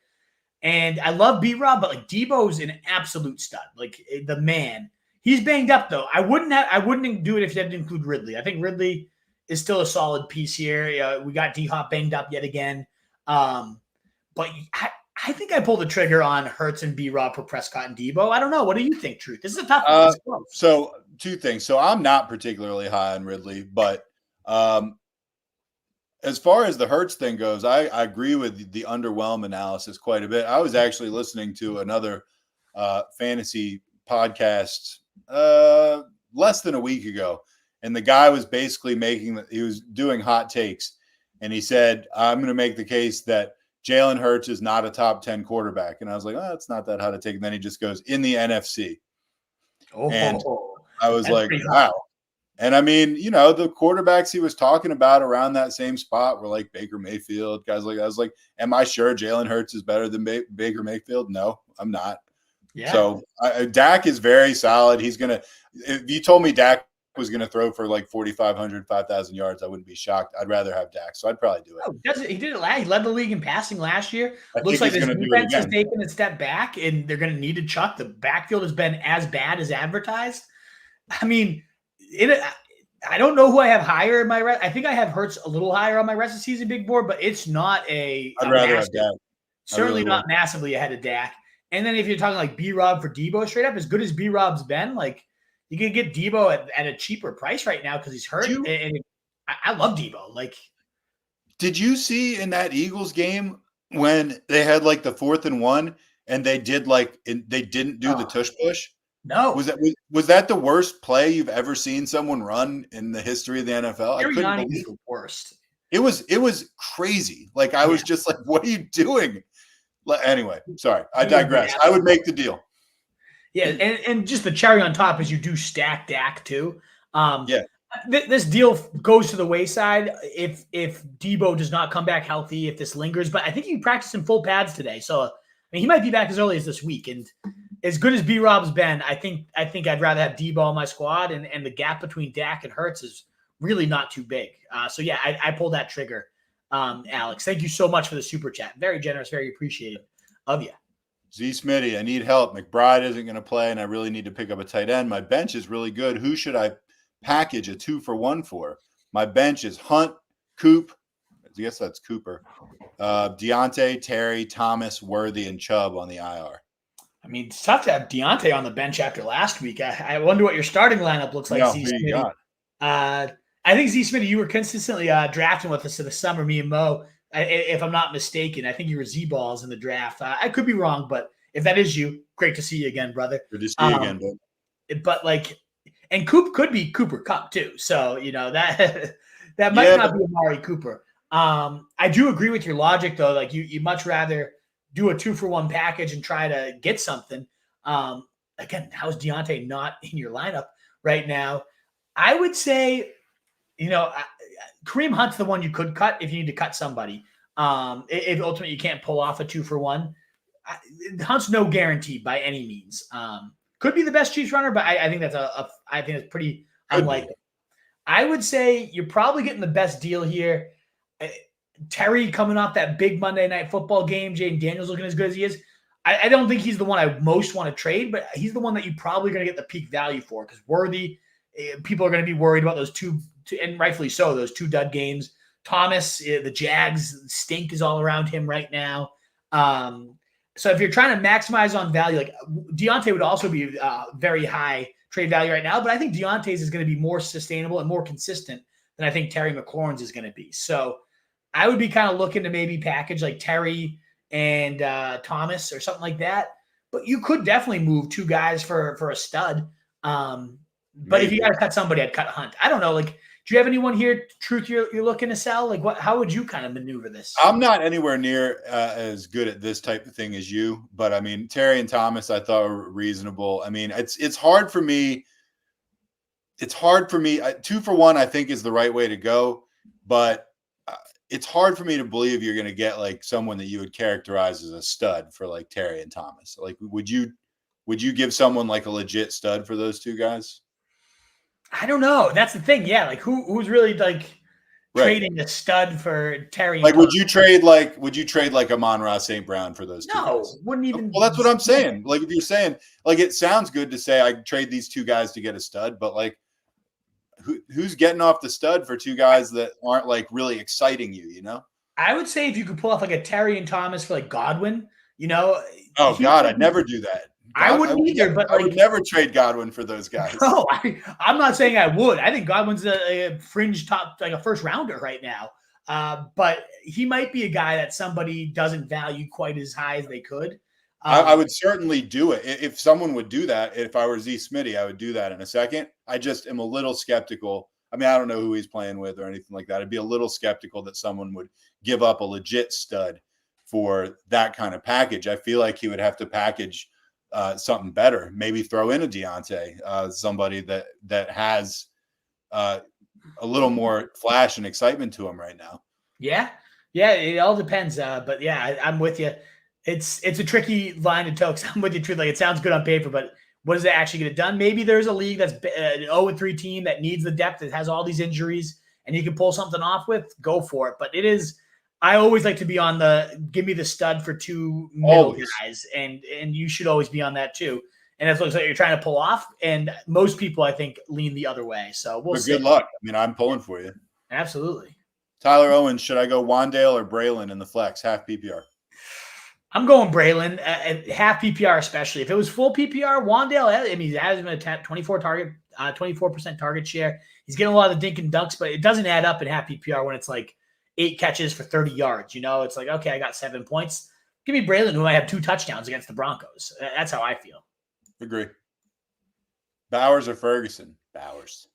And I love B-Rob, but Debo's an absolute stud. The man. He's banged up though. I wouldn't do it if you didn't include Ridley. I think Ridley is still a solid piece here. We got D-Hop banged up yet again. But I think I pulled the trigger on Hurts and B-Rob for Prescott and Debo. I don't know. What do you think, Truth? This is a tough one. So 2 things. So I'm not particularly high on Ridley, but as far as the Hurts thing goes, I agree with the underwhelm analysis quite a bit. I was actually listening to another fantasy podcast less than a week ago, and the guy was basically he was doing hot takes, and he said, I'm going to make the case that Jalen Hurts is not a top 10 quarterback. And I was like, oh, it's not that hot to take. And then he just goes, in the NFC. And I was like, wow. And I mean, the quarterbacks he was talking about around that same spot were like Baker Mayfield, guys like that. I was like, am I sure Jalen Hurts is better than Baker Mayfield? No, I'm not. Yeah. So Dak is very solid. He's going to – if you told me Dak was going to throw for 4,500, 5,000 yards, I wouldn't be shocked. I'd rather have Dak, so I'd probably do it. He did it he led the league in passing last year. Looks like this defense has taken a step back, and they're going to need to chuck. The backfield has been as bad as advertised. I mean, I don't know who I have higher in my I think I have Hurts a little higher on my rest of the season big board, but it's not I'd rather have Dak. Certainly really not massively ahead of Dak. And then if you're talking B-Rob for Debo straight up, as good as B-Rob's been, you can get Debo at a cheaper price right now because he's hurt. And I love Debo. Did you see in that Eagles game when they had the 4th and 1 and they did they didn't do the tush push? No. Was that the worst play you've ever seen someone run in the history of the NFL? I couldn't believe it. The worst. It was crazy. I was just like, what are you doing? Anyway, sorry. I digress. I would make the deal. Yeah, and just the cherry on top is you do stack Dak too. This deal goes to the wayside if Debo does not come back healthy, if this lingers. But I think he practiced in full pads today, so he might be back as early as this week. And as good as B-Rob's been, I think I'd rather have Debo on my squad, and the gap between Dak and Hurts is really not too big. I pulled that trigger. Alex, thank you so much for the super chat. Very generous, very appreciative of you. Z Smitty, I need help. McBride isn't going to play, and I really need to pick up a tight end. My bench is really good. Who should I package a 2-for-1 for? My bench is Hunt, Coop. I guess that's Cooper. Deontay, Terry, Thomas, Worthy, and Chubb on the IR. I mean, it's tough to have Deontay on the bench after last week. I wonder what your starting lineup looks like, No, Z who you Smitty. got? I think Z Smitty, you were consistently drafting with us in the summer, me and Mo, if I'm not mistaken. I think you were Z-balls in the draft. I could be wrong, but if that is you, great to see you again, brother. Good to see you again, bud. But like, and Coop could be Cooper Kupp too. So, that that might not be Amari Cooper. I do agree with your logic though. Like you much rather do a 2-for-1 package and try to get something. Again, how's Deontay not in your lineup right now? I would say, Kareem Hunt's the one you could cut if you need to cut somebody. If ultimately you can't pull off a 2-for-1, Hunt's no guarantee by any means. Could be the best Chiefs runner, but I think that's I think it's pretty unlikely. I would say you're probably getting the best deal here. Terry coming off that big Monday Night Football game, Jaden Daniels looking as good as he is. I don't think he's the one I most want to trade, but he's the one that you're probably going to get the peak value for because Worthy, people are going to be worried about those two, and rightfully so, those 2 dud games. Thomas, the Jags stink is all around him right now. So if you're trying to maximize on value, like Deontay would also be very high trade value right now, but I think Deontay's is going to be more sustainable and more consistent than I think Terry McLaurin's is going to be. So I would be kind of looking to maybe package like Terry and Thomas or something like that. But you could definitely move 2 guys for a stud. But if you got to cut somebody, I'd cut Hunt. I don't know. Like, do you have anyone here, Truth, you're looking to sell? Like, how would you kind of maneuver this? I'm not anywhere near as good at this type of thing as you, but I mean, Terry and Thomas, I thought were reasonable. I mean, it's hard for me. It's hard for me. 2-for-1, I think, is the right way to go, but it's hard for me to believe you're going to get like someone that you would characterize as a stud for like Terry and Thomas. Like, would you give someone like a legit stud for those 2 guys? I don't know. That's the thing. Yeah. Like who's really like trading a stud for Terry? Like, would you trade like Amon-Ra St. Brown for those 2 guys? No, wouldn't even. Well, that's what I'm saying. Like, if you're saying like, it sounds good to say I trade these 2 guys to get a stud, but like, who's getting off the stud for 2 guys that aren't like really exciting you, I would say if you could pull off like a Terry and Thomas for like Godwin, Oh God, I'd never do that. I wouldn't either, but I would never trade Godwin for those guys. No, I'm not saying I would. I think Godwin's a fringe top, like a first rounder right now. But he might be a guy that somebody doesn't value quite as high as they could. I would certainly do it. If someone would do that, if I were Z Smitty, I would do that in a second. I just am a little skeptical. I mean, I don't know who he's playing with or anything like that. I'd be a little skeptical that someone would give up a legit stud for that kind of package. I feel like he would have to package something better. Maybe throw in a Deontay, somebody that has a little more flash and excitement to him right now. Yeah, it all depends. But yeah, I'm with you. It's a tricky line to toe because I'm with you, Truth. Like, it sounds good on paper, but what does it actually get it done? Maybe there's a league that's an 0-3 team that needs the depth, that has all these injuries, and you can pull something off with. Go for it. But it is. I always like to be on the give me the stud for 2 middle guys, and you should always be on that too. And it looks like you're trying to pull off, and most people I think lean the other way. So we'll see. Good luck. I mean, I'm pulling for you. Absolutely. Tyler Owens, should I go Wandale or Braylon in the flex half PPR? I'm going Braylon at half PPR, especially if it was full PPR. Wandale, I mean, he's added a 24% target share. He's getting a lot of the dink and dunks, but it doesn't add up in half PPR when it's like 8 catches for 30 yards. It's like, okay, I got 7 points. Give me Braylon, who might have 2 touchdowns against the Broncos. That's how I feel. Agree. Bowers or Ferguson? Bowers.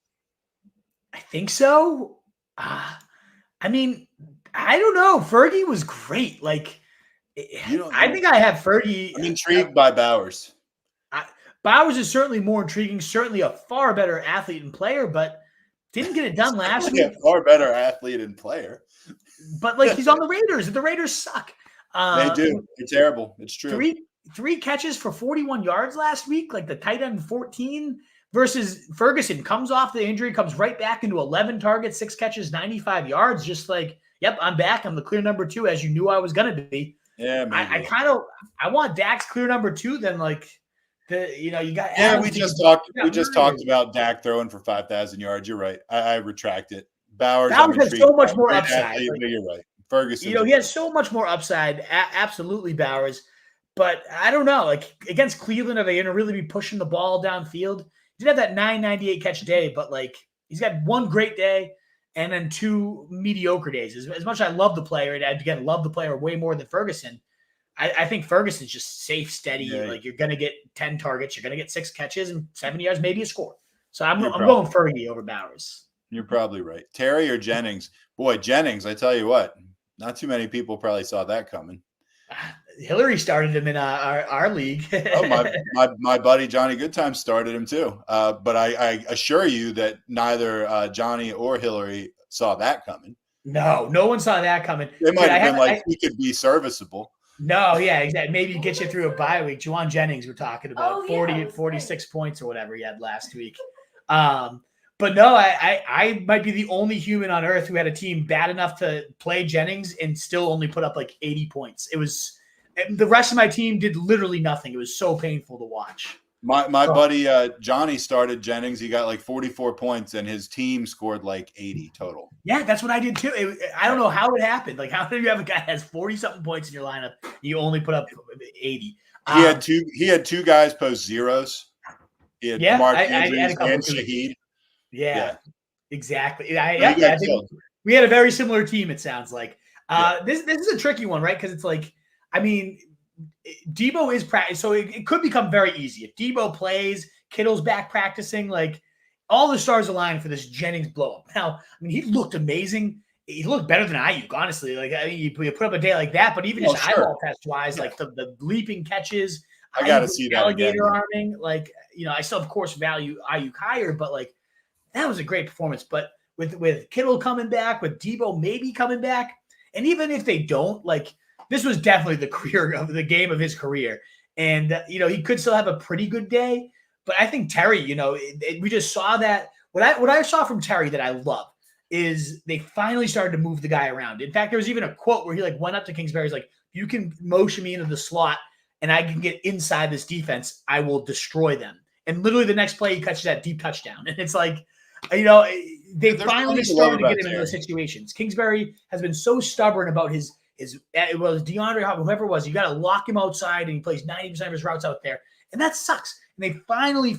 I think so. I mean, I don't know. Fergie was great. Like, I think I have Fergie. I'm intrigued by Bowers. Bowers is certainly more intriguing, certainly a far better athlete and player, but didn't get it done last week. A far better athlete and player. But like, he's on the Raiders, and the Raiders suck. They do. They're terrible. It's true. Three catches for 41 yards last week, like the tight end 14 versus Ferguson comes off the injury, comes right back into 11 targets, 6 catches, 95 yards. Just like, yep, I'm back. I'm the clear number 2, as you knew I was going to be. Yeah, maybe. I want Dak's clear number 2 than like you got. Yeah, we just talked about Dak throwing for 5,000 yards. You're right. I retract it. Bowers I'm has intrigued so much by. more Great upside. athlete, Like, but you're right. Ferguson's he has so much more upside. Absolutely, Bowers. But I don't know. Like, against Cleveland, are they going to really be pushing the ball downfield? He did have that 998 catch day, but like, he's got one great day and then two mediocre days. As much as I love the player, and again, love the player way more than Ferguson, I think Ferguson's just safe, steady. Yeah. Like, you're going to get 10 targets, you're going to get 6 catches and 7 yards, maybe a score. So I'm You're going Fergie over Bowers. You're probably right. Terry or Jennings? Boy, Jennings, I tell you what, not too many people probably saw that coming. Hillary started him in our league. Oh, my buddy Johnny Goodtime started him too. But I assure you that neither Johnny or Hillary saw that coming. No one saw that coming. They might have been he could be serviceable. No, yeah, exactly. Maybe get you through a bye week. Juwan Jennings, we're talking about 46 points or whatever he had last week. But no, I might be the only human on earth who had a team bad enough to play Jennings and still only put up like 80 points. It was the rest of my team did literally nothing. It was so painful to watch. My buddy Johnny started Jennings. He got like 44 points, and his team scored like 80 total. Yeah, that's what I did too. I don't know how it happened. Like, how did you have a guy that has 40-something points in your lineup? You only put up 80. He had two guys post zeros. He had Mark Andrews and Shaheed. Yeah, exactly. I think we had a very similar team, it sounds like. This is a tricky one, right? Because it's like, I mean, Debo is practice, so it could become very easy. If Debo plays, Kittle's back practicing, like, all the stars align for this Jennings blow-up. Now, I mean, he looked amazing. He looked better than Ayuk, honestly. Like, I mean, you put up a day like that, but even just eyeball test-wise, like the leaping catches, I got to see that alligator arming, like, I still, of course, value Ayuk higher, but, like, that was a great performance. But with Kittle coming back, with Debo maybe coming back, and even if they don't, like, this was definitely the game of his career. And, he could still have a pretty good day. But I think Terry, we just saw that. What I saw from Terry that I love is they finally started to move the guy around. In fact, there was even a quote where he went up to Kingsbury. He's like, you can motion me into the slot and I can get inside this defense. I will destroy them. And literally the next play, he catches that deep touchdown. And it's like, they finally started to get him in those situations. Kingsbury has been so stubborn about his it was DeAndre Hopkins, whoever it was. You got to lock him outside, and he plays 90% of his routes out there, and that sucks. And they finally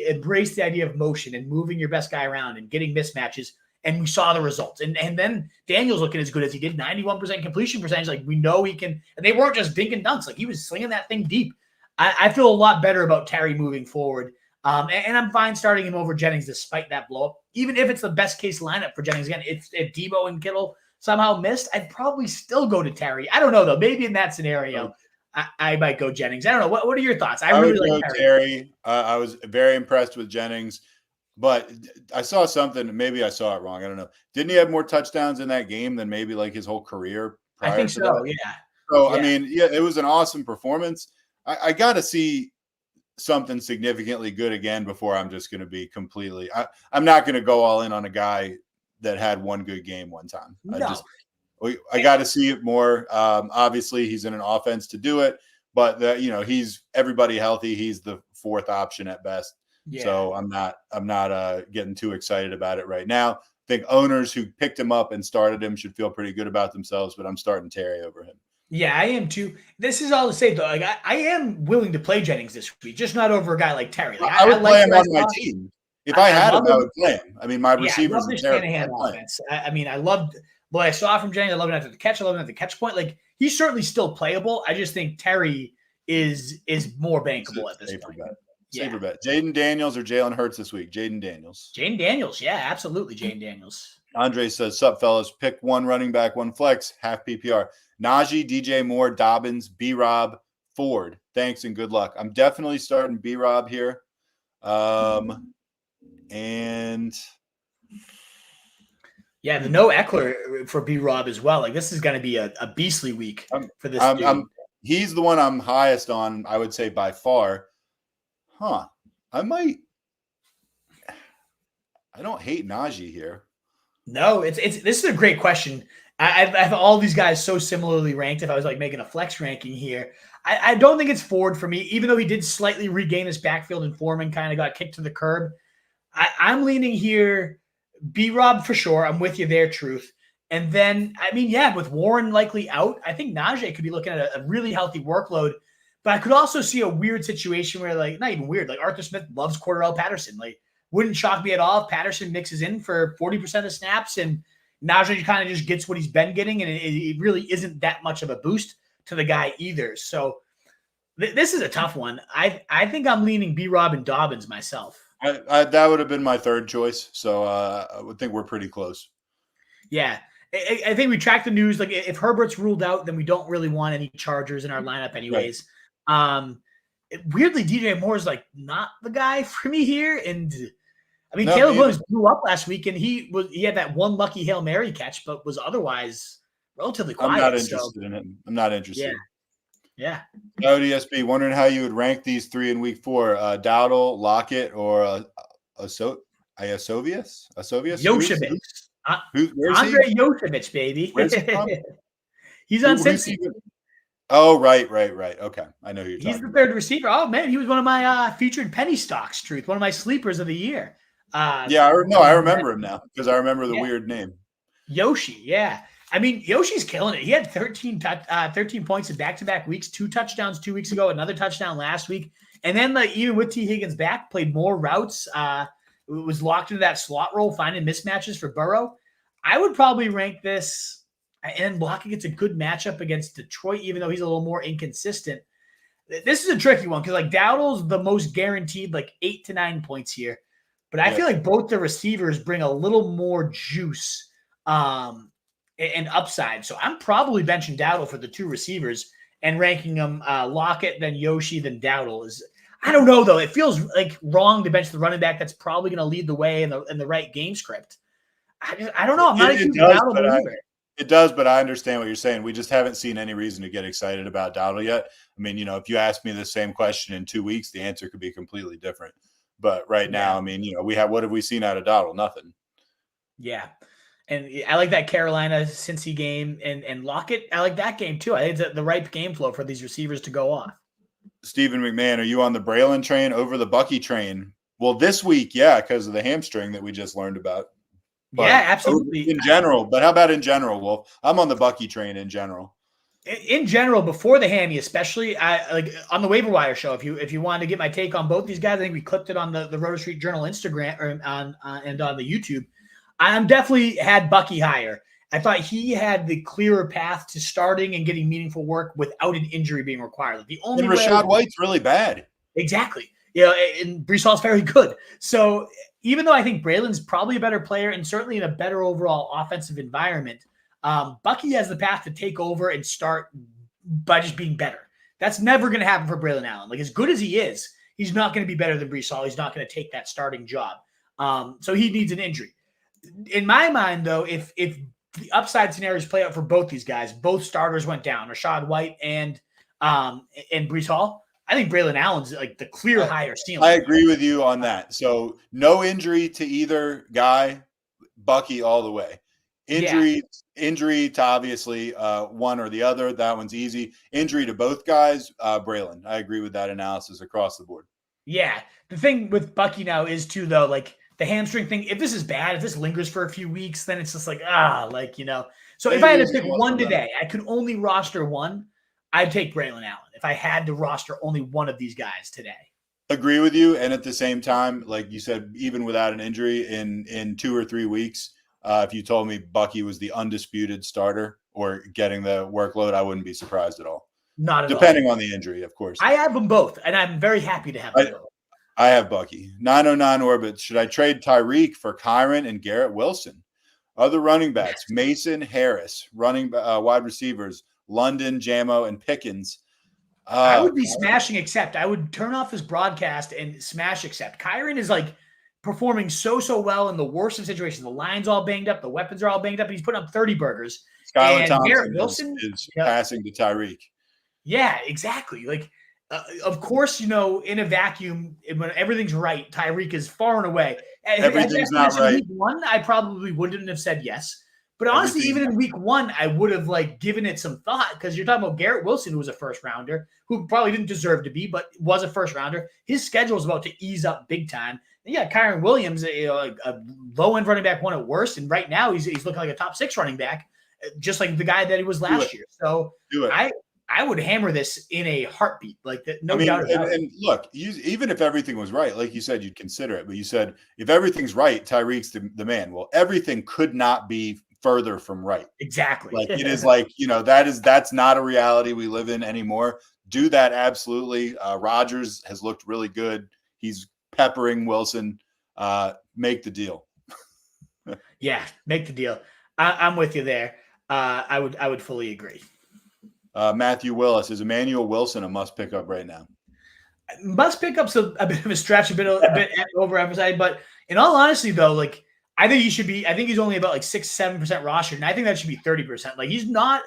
embraced the idea of motion and moving your best guy around and getting mismatches, and we saw the results. And then Daniel's looking as good as he did, 91% completion percentage. Like, we know he can, and they weren't just dinking dunks. Like, he was slinging that thing deep. I feel a lot better about Terry moving forward. And I'm fine starting him over Jennings despite that blow up. Even if it's the best case lineup for Jennings, again, if Debo and Kittle somehow missed, I'd probably still go to Terry. I don't know, though. Maybe in that scenario, I might go Jennings. I don't know. What are your thoughts? I really like Terry. I was very impressed with Jennings, but I saw something. Maybe I saw it wrong. I don't know. Didn't he have more touchdowns in that game than maybe like his whole career prior I think to so, that? yeah. So, yeah. I mean, yeah, it was an awesome performance. I got to see something significantly good again before I'm just going to be completely I'm not going to go all in on a guy that had one good game one time. No. I got to see it more. Obviously he's in an offense to do it, but he's everybody healthy. He's the fourth option at best. Yeah. So I'm not getting too excited about it right now. I think owners who picked him up and started him should feel pretty good about themselves, but I'm starting Terry over him. Yeah, I am too. This is all to say, though. Like, I am willing to play Jennings this week, just not over a guy like Terry. Like, I would play him on my team. If I had him, I would play him. I mean, my receivers are Shanahan offense. I mean, I loved what I saw from Jennings. I love him after the catch. I love him at the catch point. Like, he's certainly still playable. I just think Terry is more bankable at this point. Safer bet. Jaden Daniels or Jalen Hurts this week? Jaden Daniels. Jaden Daniels. Yeah, absolutely. Jaden Daniels. Andre says, sup, fellas. Pick one running back, one flex, half PPR. Najee, DJ Moore, Dobbins, B-Rob, Ford. Thanks and good luck. I'm definitely starting B-Rob here. And yeah, the no Eckler for B-Rob as well. Like, this is going to be a beastly week for this dude. He's the one I'm highest on, I would say, by far. I don't hate Najee here. No, this is a great question. I have all these guys so similarly ranked. If I was like making a flex ranking here, I don't think it's Ford for me, even though he did slightly regain his backfield and Foreman kind of got kicked to the curb. I'm leaning here B-Rob for sure. I'm with you there, Truth. And then, I mean, yeah, with Warren likely out, I think Najee could be looking at a really healthy workload. But I could also see a weird situation where, like, not even weird, like Arthur Smith loves Cordell Patterson. Like, wouldn't shock me at all if Patterson mixes in for 40% of snaps and Najee kind of just gets what he's been getting, and it really isn't that much of a boost to the guy either. So this is a tough one. I think I'm leaning B-Rob and Dobbins myself. That would have been my third choice. So I would think we're pretty close. Yeah. I think we track the news. Like, if Herbert's ruled out, then we don't really want any Chargers in our lineup anyways. Right. Weirdly, DJ Moore is like not the guy for me here. And I mean, Caleb Williams blew up last week, and he had that one lucky Hail Mary catch, but was otherwise relatively quiet. I'm not interested in him. I'm not interested. Yeah. ODSB, wondering how you would rank these three in week 4. Dowdle, Lockett, or Iasovius? Yoshevich. Where's Andre he? Yoshevich, baby. Where's he from? He's on Cincy. Oh, right. Okay. I know who you're talking about. He's the third receiver. Oh, man, he was one of my featured penny stocks, Truth. One of my sleepers of the year. I remember him now because I remember the weird name. Yoshi, yeah. I mean, Yoshi's killing it. He had 13 points in back-to-back weeks, 2 touchdowns 2 weeks ago, another touchdown last week. And then, like, even with T. Higgins back, played more routes, was locked into that slot role, finding mismatches for Burrow. I would probably rank this, and blocking it's a good matchup against Detroit, even though he's a little more inconsistent. This is a tricky one because, like, Dowdle's the most guaranteed, like, 8 to 9 points here. But I feel like both the receivers bring a little more juice and upside. So I'm probably benching Dowdle for the 2 receivers and ranking them Lockett, then Yoshi, then Dowdle. I don't know, though. It feels like wrong to bench the running back that's probably going to lead the way in the right game script. I don't know. I'm not a huge Dowdle believer. It does, but I understand what you're saying. We just haven't seen any reason to get excited about Dowdle yet. I mean, if you ask me the same question in 2 weeks, the answer could be completely different. But right now, I mean, what have we seen out of Dowdle? Nothing. Yeah. And I like that Carolina Cincy game and Lockett. I like that game too. I think it's the right game flow for these receivers to go off. Stephen McMahon, are you on the Braylon train over the Bucky train? Well, this week, yeah, because of the hamstring that we just learned about. But yeah, absolutely. In general, but how about in general, Wolf? I'm on the Bucky train in general. In general, before the hammy, especially, I like on the waiver wire show. If you wanted to get my take on both these guys, I think we clipped it on the Roto Street Journal Instagram or on the YouTube. I'm definitely had Bucky higher. I thought he had the clearer path to starting and getting meaningful work without an injury being required. Like the only Rashad White's really bad. Exactly. And Breece Hall's very good. So even though I think Braylon's probably a better player and certainly in a better overall offensive environment, Bucky has the path to take over and start by just being better. That's never going to happen for Braylon Allen. Like, as good as he is, he's not going to be better than Breece Hall. He's not going to take that starting job. So he needs an injury. In my mind, though, if the upside scenarios play out for both these guys, both starters went down, Rashad White and Breece Hall, I think Braylon Allen's like the clear higher ceiling. I agree with you on that. So no injury to either guy, Bucky all the way. Injury to obviously one or the other. That one's easy. Injury to both guys, Braylon. I agree with that analysis across the board. Yeah. The thing with Bucky now is too, though, like the hamstring thing, if this is bad, if this lingers for a few weeks, then it's just like, So if I had to pick one today, I could only roster one. I'd take Braylon Allen if I had to roster only one of these guys today. Agree with you. And at the same time, like you said, even without an injury in 2 or 3 weeks, if you told me Bucky was the undisputed starter or getting the workload, I wouldn't be surprised at all. Not at all. Depending on the injury, of course. I have them both, and I'm very happy to have them both. I have Bucky. 909 Orbit. Should I trade Tyreek for Kyron and Garrett Wilson? Other running backs, Mason, Harris. Wide receivers, London, Jamo, and Pickens. I would be smashing accept. I would turn off his broadcast and smash accept. Kyron is like performing so well in the worst of situations. The line's all banged up. The weapons are all banged up. And he's putting up 30 burgers. Skylar Thompson Garrett Wilson is passing to Tyreek. Yeah, exactly. Like, of course, in a vacuum, when everything's right, Tyreek is far and away. Everything's not right. Week 1, I probably wouldn't have said yes. But honestly, even in week 1, I would have given it some thought because you're talking about Garrett Wilson, who was a first rounder, who probably didn't deserve to be, but was a first rounder. His schedule is about to ease up big time. Yeah, Kyron Williams, a low-end running back one at worst, and right now he's looking like a top 6 running back, just like the guy that he was last year. So I would hammer this in a heartbeat, like that, no doubt about it. And look, even if everything was right, like you said, you'd consider it. But you said if everything's right, Tyreek's the man. Well, everything could not be further from right. Exactly. Like it is like, that's not a reality we live in anymore. Do that absolutely. Rodgers has looked really good. He's peppering Wilson. Make the deal. Yeah, make the deal. I'm with you there. I would fully agree. Matthew Willis, is Emmanuel Wilson a must pick up right now? Must pick up's a bit of a stretch, a bit overemphasized. But in all honesty, though, like I think he's only about like 6-7% rostered, and I think that should be 30%. Like he's not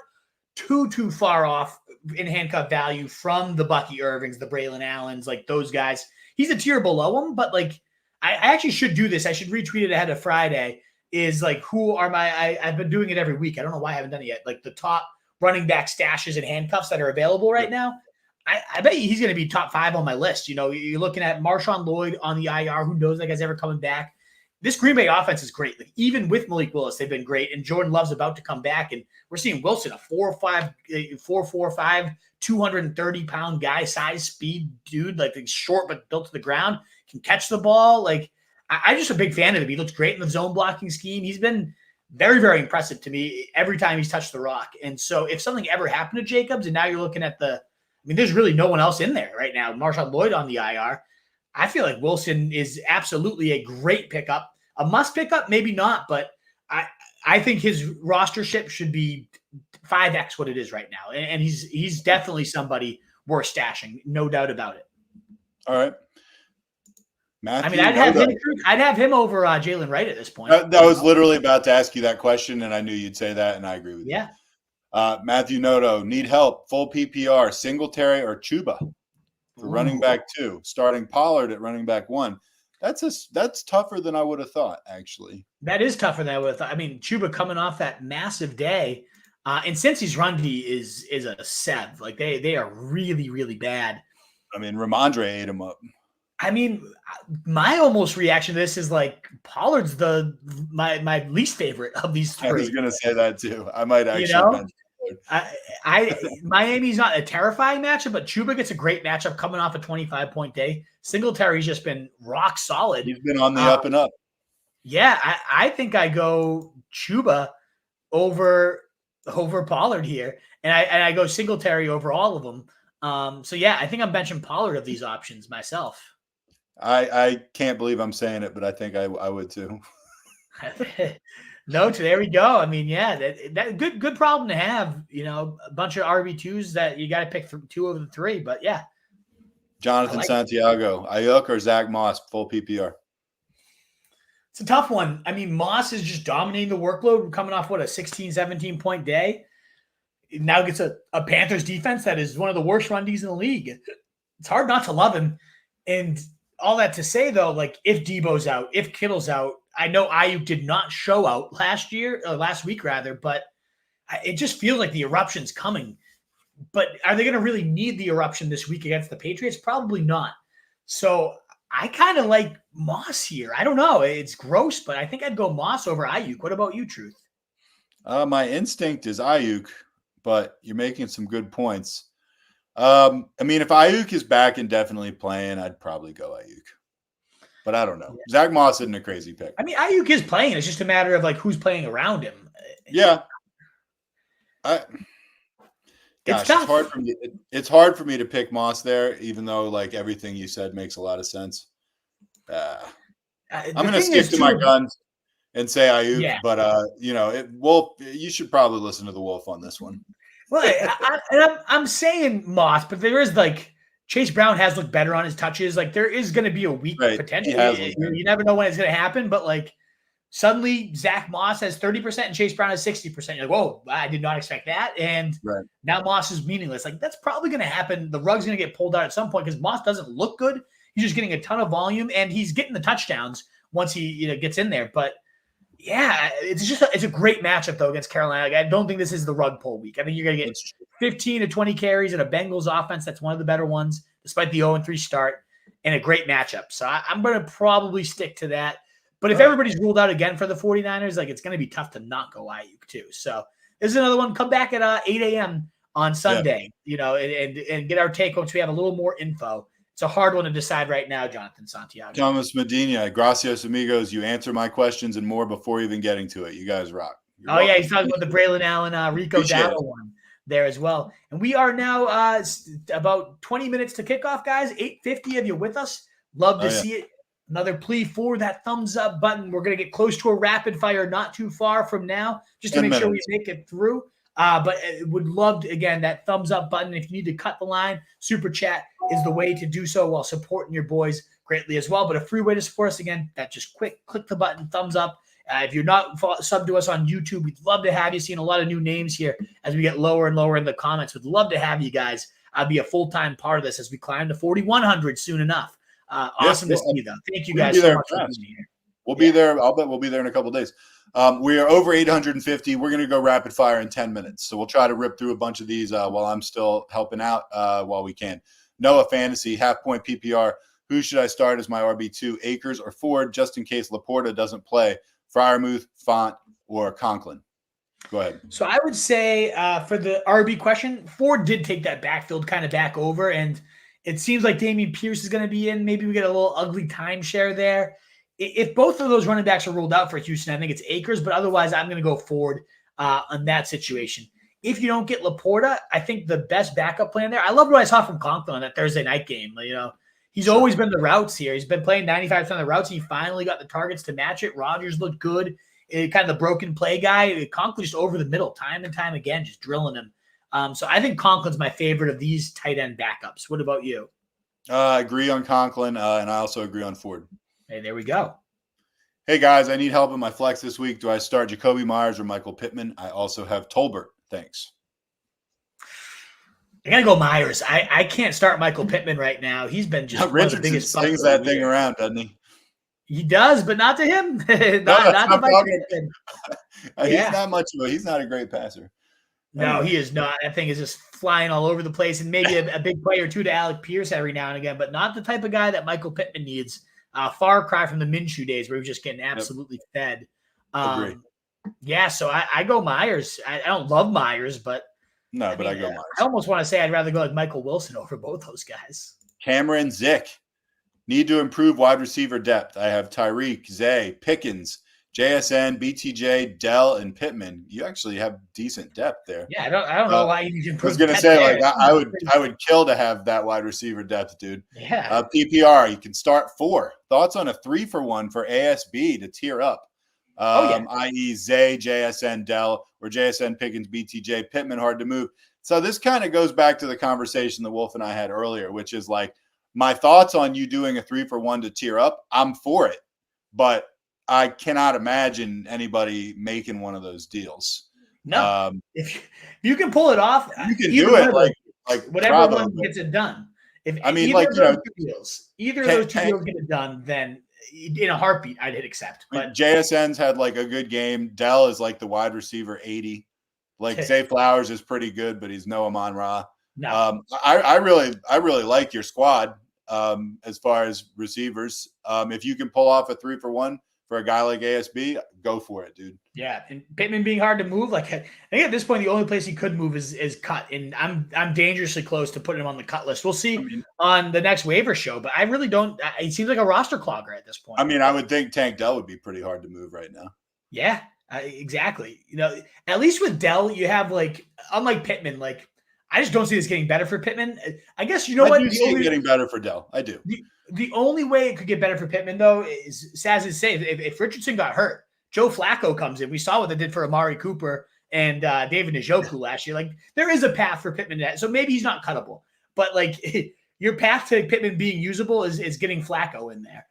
too far off in handcuff value from the Bucky Irvings, the Braylon Allens, like those guys. He's a tier below him, but like I actually should do this. I should retweet it ahead of Friday. Is like who are I've been doing it every week. I don't know why I haven't done it yet. Like the top running back stashes and handcuffs that are available right now. I bet he's going to be top 5 on my list. You're looking at Marshawn Lloyd on the IR. Who knows that guy's ever coming back? This Green Bay offense is great. Like even with Malik Willis, they've been great. And Jordan Love's about to come back. And we're seeing Wilson, a 4'5", 230-pound guy, size, speed dude, like short but built to the ground, can catch the ball. Like I'm just a big fan of him. He looks great in the zone blocking scheme. He's been very, very impressive to me every time he's touched the rock. And so if something ever happened to Jacobs, and now you're looking at there's really no one else in there right now. Marshawn Lloyd on the IR. I feel like Wilson is absolutely a great pickup. A must pickup, maybe not, but I think his rostership should be 5x what it is right now. And he's definitely somebody worth stashing, no doubt about it. All right. Matthew, I'd have him over Jalen Wright at this point. I was literally about to ask you that question, and I knew you'd say that, and I agree with you. Yeah. Matthew Noto, need help, full PPR, Singletary or Chuba for running back 2, starting Pollard at running back 1. That's tougher than I would have thought, actually. That is tougher than I would have thought. I mean, Chuba coming off that massive day, and since he's run D is a sev. Like they are really, really bad. I mean, Ramondre ate him up. I mean, my almost reaction to this is like Pollard's my least favorite of these 3. I was going to say that too. I might actually. Miami's not a terrifying matchup, but Chuba gets a great matchup coming off a 25-point day. Singletary's just been rock solid. He's been on the up and up. Yeah, I think I go Chuba over Pollard here, and I go Singletary over all of them. So yeah, I think I'm benching Pollard of these options myself. I can't believe I'm saying it, but I think I would too. No, there we go. I mean, yeah, that good problem to have. A bunch of RB2s that you got to pick 2 of the 3. But yeah, Jonathan Santiago, Ayuk or Zach Moss, full PPR. It's a tough one. I mean, Moss is just dominating the workload, coming off a 16, 17-point day. Now gets a Panthers defense that is one of the worst run Ds in the league. It's hard not to love him. And all that to say, though, like if Debo's out, if Kittle's out, I know Ayuk did not show out last week, but it just feels like the eruption's coming. But are they going to really need the eruption this week against the Patriots? Probably not. So I kind of like Moss here. I don't know. It's gross, but I think I'd go Moss over Ayuk. What about you, Truth? My instinct is Ayuk, but you're making some good points. I mean, if Ayuk is back and definitely playing, I'd probably go Ayuk. But I don't know. Yeah. Zach Moss isn't a crazy pick. I mean, Ayuk is playing. It's just a matter of like who's playing around him. Yeah. It's tough. It's hard for me to pick Moss there, even though like everything you said makes a lot of sense. I'm going to stick to my guns and say Ayuk, but Wolf. You should probably listen to the Wolf on this one. Well, I'm saying Moss, but there is like Chase Brown has looked better on his touches. Like there is going to be a week potentially. You never know when it's going to happen, but like suddenly Zach Moss has 30% and Chase Brown has 60%. You're like, whoa, I did not expect that. And now Moss is meaningless. Like that's probably going to happen. The rug's going to get pulled out at some point because Moss doesn't look good. He's just getting a ton of volume and he's getting the touchdowns once he gets in there. But yeah, it's a great matchup though against Carolina. Like, I don't think this is the rug pull week. I think you're going to get 15 to 20 carries in a Bengals offense. That's one of the better ones, despite the 0-3 start. and a great matchup. So I'm going to probably stick to that. But if everybody's ruled out again for the 49ers, like, it's going to be tough to not go Ayuk too. So there's another one. Come back at 8 a.m. on Sunday, and get our take once we have a little more info. It's a hard one to decide right now, Jonathan Santiago. Thomas Medina, gracias amigos. You answer my questions and more before even getting to it. You guys rock. Yeah, he's talking about the Braylon Allen, Rico Dowdle one there as well. And we are now about 20 minutes to kickoff, guys. 8:50 of you with us. Love to see it. Another plea for that thumbs up button. We're going to get close to a rapid fire not too far from now, just to make sure we make it through. But would love to, again, that thumbs up button. If you need to cut the line, super chat is the way to do so while supporting your boys greatly as well. But a free way to support us, again, that just click the button, thumbs up. If you're not sub to us on YouTube, we'd love to have you. Seeing a lot of new names here as we get lower and lower in the comments. We'd love to have you guys be a full-time part of this as we climb to 4,100 soon enough. Awesome to see you, though. Thank you guys so much for being here. We'll be there. I'll bet we'll be there in a couple of days. We are over 850. We're going to go rapid fire in 10 minutes. So we'll try to rip through a bunch of these while I'm still helping out while we can. Noah Fantasy, half-point PPR. Who should I start as my RB2, Akers or Ford, just in case Laporta doesn't play? Freiermuth, Font, or Conklin? Go ahead. So I would say for the RB question, Ford did take that backfield kind of back over, and it seems like Dameon Pierce is going to be in. Maybe we get a little ugly timeshare there. If both of those running backs are ruled out for Houston, I think it's Akers, but otherwise I'm going to go Ford on that situation. If you don't get Laporta, I think the best backup plan there, I loved what I saw from Conklin on that Thursday night game. He's always been the routes here. He's been playing 95% of the routes. He finally got the targets to match it. Rodgers looked good. Kind of the broken play guy. Conklin just over the middle time and time again, just drilling him. So I think Conklin's my favorite of these tight end backups. What about you? I agree on Conklin, and I also agree on Ford. Hey, there we go. Hey, guys, I need help in my flex this week. Do I start Jacoby Myers or Michael Pittman? I also have Tolbert. Thanks. I got to go Myers. I can't start Michael Pittman right now. He's been just one of the biggest slings that thing around, doesn't he? He does, but not to him. not to Michael Pittman. He's not a great passer. No, he is not. That thing is just flying all over the place, and maybe a big play or two to Alec Pierce every now and again, but not the type of guy that Michael Pittman needs. Far cry from the Minshew days where he was just getting absolutely fed. Yeah, so I go Myers. I don't love Myers, but I go Myers. I almost want to say I'd rather go like Michael Wilson over both those guys. Cameron Zick. Need to improve wide receiver depth. I have Tyreek, Zay, Pickens, JSN, BTJ, Dell, and Pittman. You actually have decent depth there. Yeah, I don't know why you need to improve. I was going to say, I would kill to have that wide receiver depth, dude. Yeah. PPR, you can start 4. Thoughts on a 3-for-1 for ASB to tier up? I.e. Zay, JSN, Dell, or JSN, Pickens, BTJ, Pittman, hard to move. So this kind of goes back to the conversation that Wolf and I had earlier, which is like my thoughts on you doing a 3-for-1 to tier up. I'm for it, but I cannot imagine anybody making one of those deals. No, if you can pull it off, you can do it like whatever one gets it done. If either of those two deals get it done, then in a heartbeat I'd hit accept. But JSN's had like a good game. Dell is like the wide receiver 80. Like Zay Flowers is pretty good, but he's no Amon-Ra. No, I really like your squad as far as receivers. If you can pull off a 3-for-1 for a guy like ASB, go for it, dude. Yeah, and Pittman being hard to move, like I think at this point the only place he could move is cut, and I'm dangerously close to putting him on the cut list. We'll see on the next waiver show, but I really don't. It seems like a roster clogger at this point. I mean, I would think Tank Dell would be pretty hard to move right now. Yeah, exactly. At least with Dell, you have like unlike Pittman, like I just don't see this getting better for Pittman. I guess I do see it getting better for Dell. I do. The only way it could get better for Pittman, though, is Saz is saying if Richardson got hurt, Joe Flacco comes in. We saw what they did for Amari Cooper and David Njoku last year. Like there is a path for Pittman to that. So maybe he's not cuttable, but like your path to Pittman being usable is getting Flacco in there.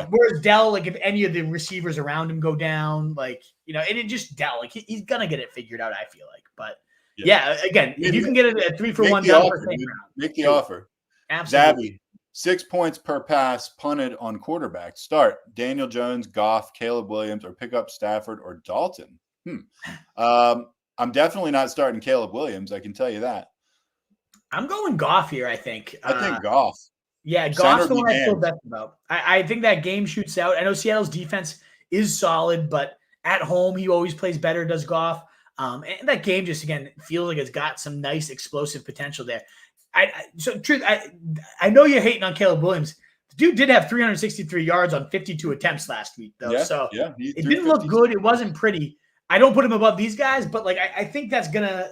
Whereas Dell, like if any of the receivers around him go down, like and it just Dell, like he's gonna get it figured out. I feel like, but again, if you can get it at 3-for-1 done for make the offer. Absolutely. Zabby, 6 points per pass punted on quarterback. Start Daniel Jones, Goff, Caleb Williams, or pick up Stafford or Dalton. I'm definitely not starting Caleb Williams. I can tell you that. I'm going Goff here. I think Goff. Yeah, Center Goff's the be one I feel damned. best about. I think that game shoots out. I know Seattle's defense is solid, but at home he always plays better, does Goff. And that game just again feels like it's got some nice explosive potential there. I know you're hating on Caleb Williams. The dude did have 363 yards on 52 attempts last week, though. Yeah, So yeah. He it threw didn't look 50. good. It wasn't pretty. I don't put him above these guys, but like I think that's gonna.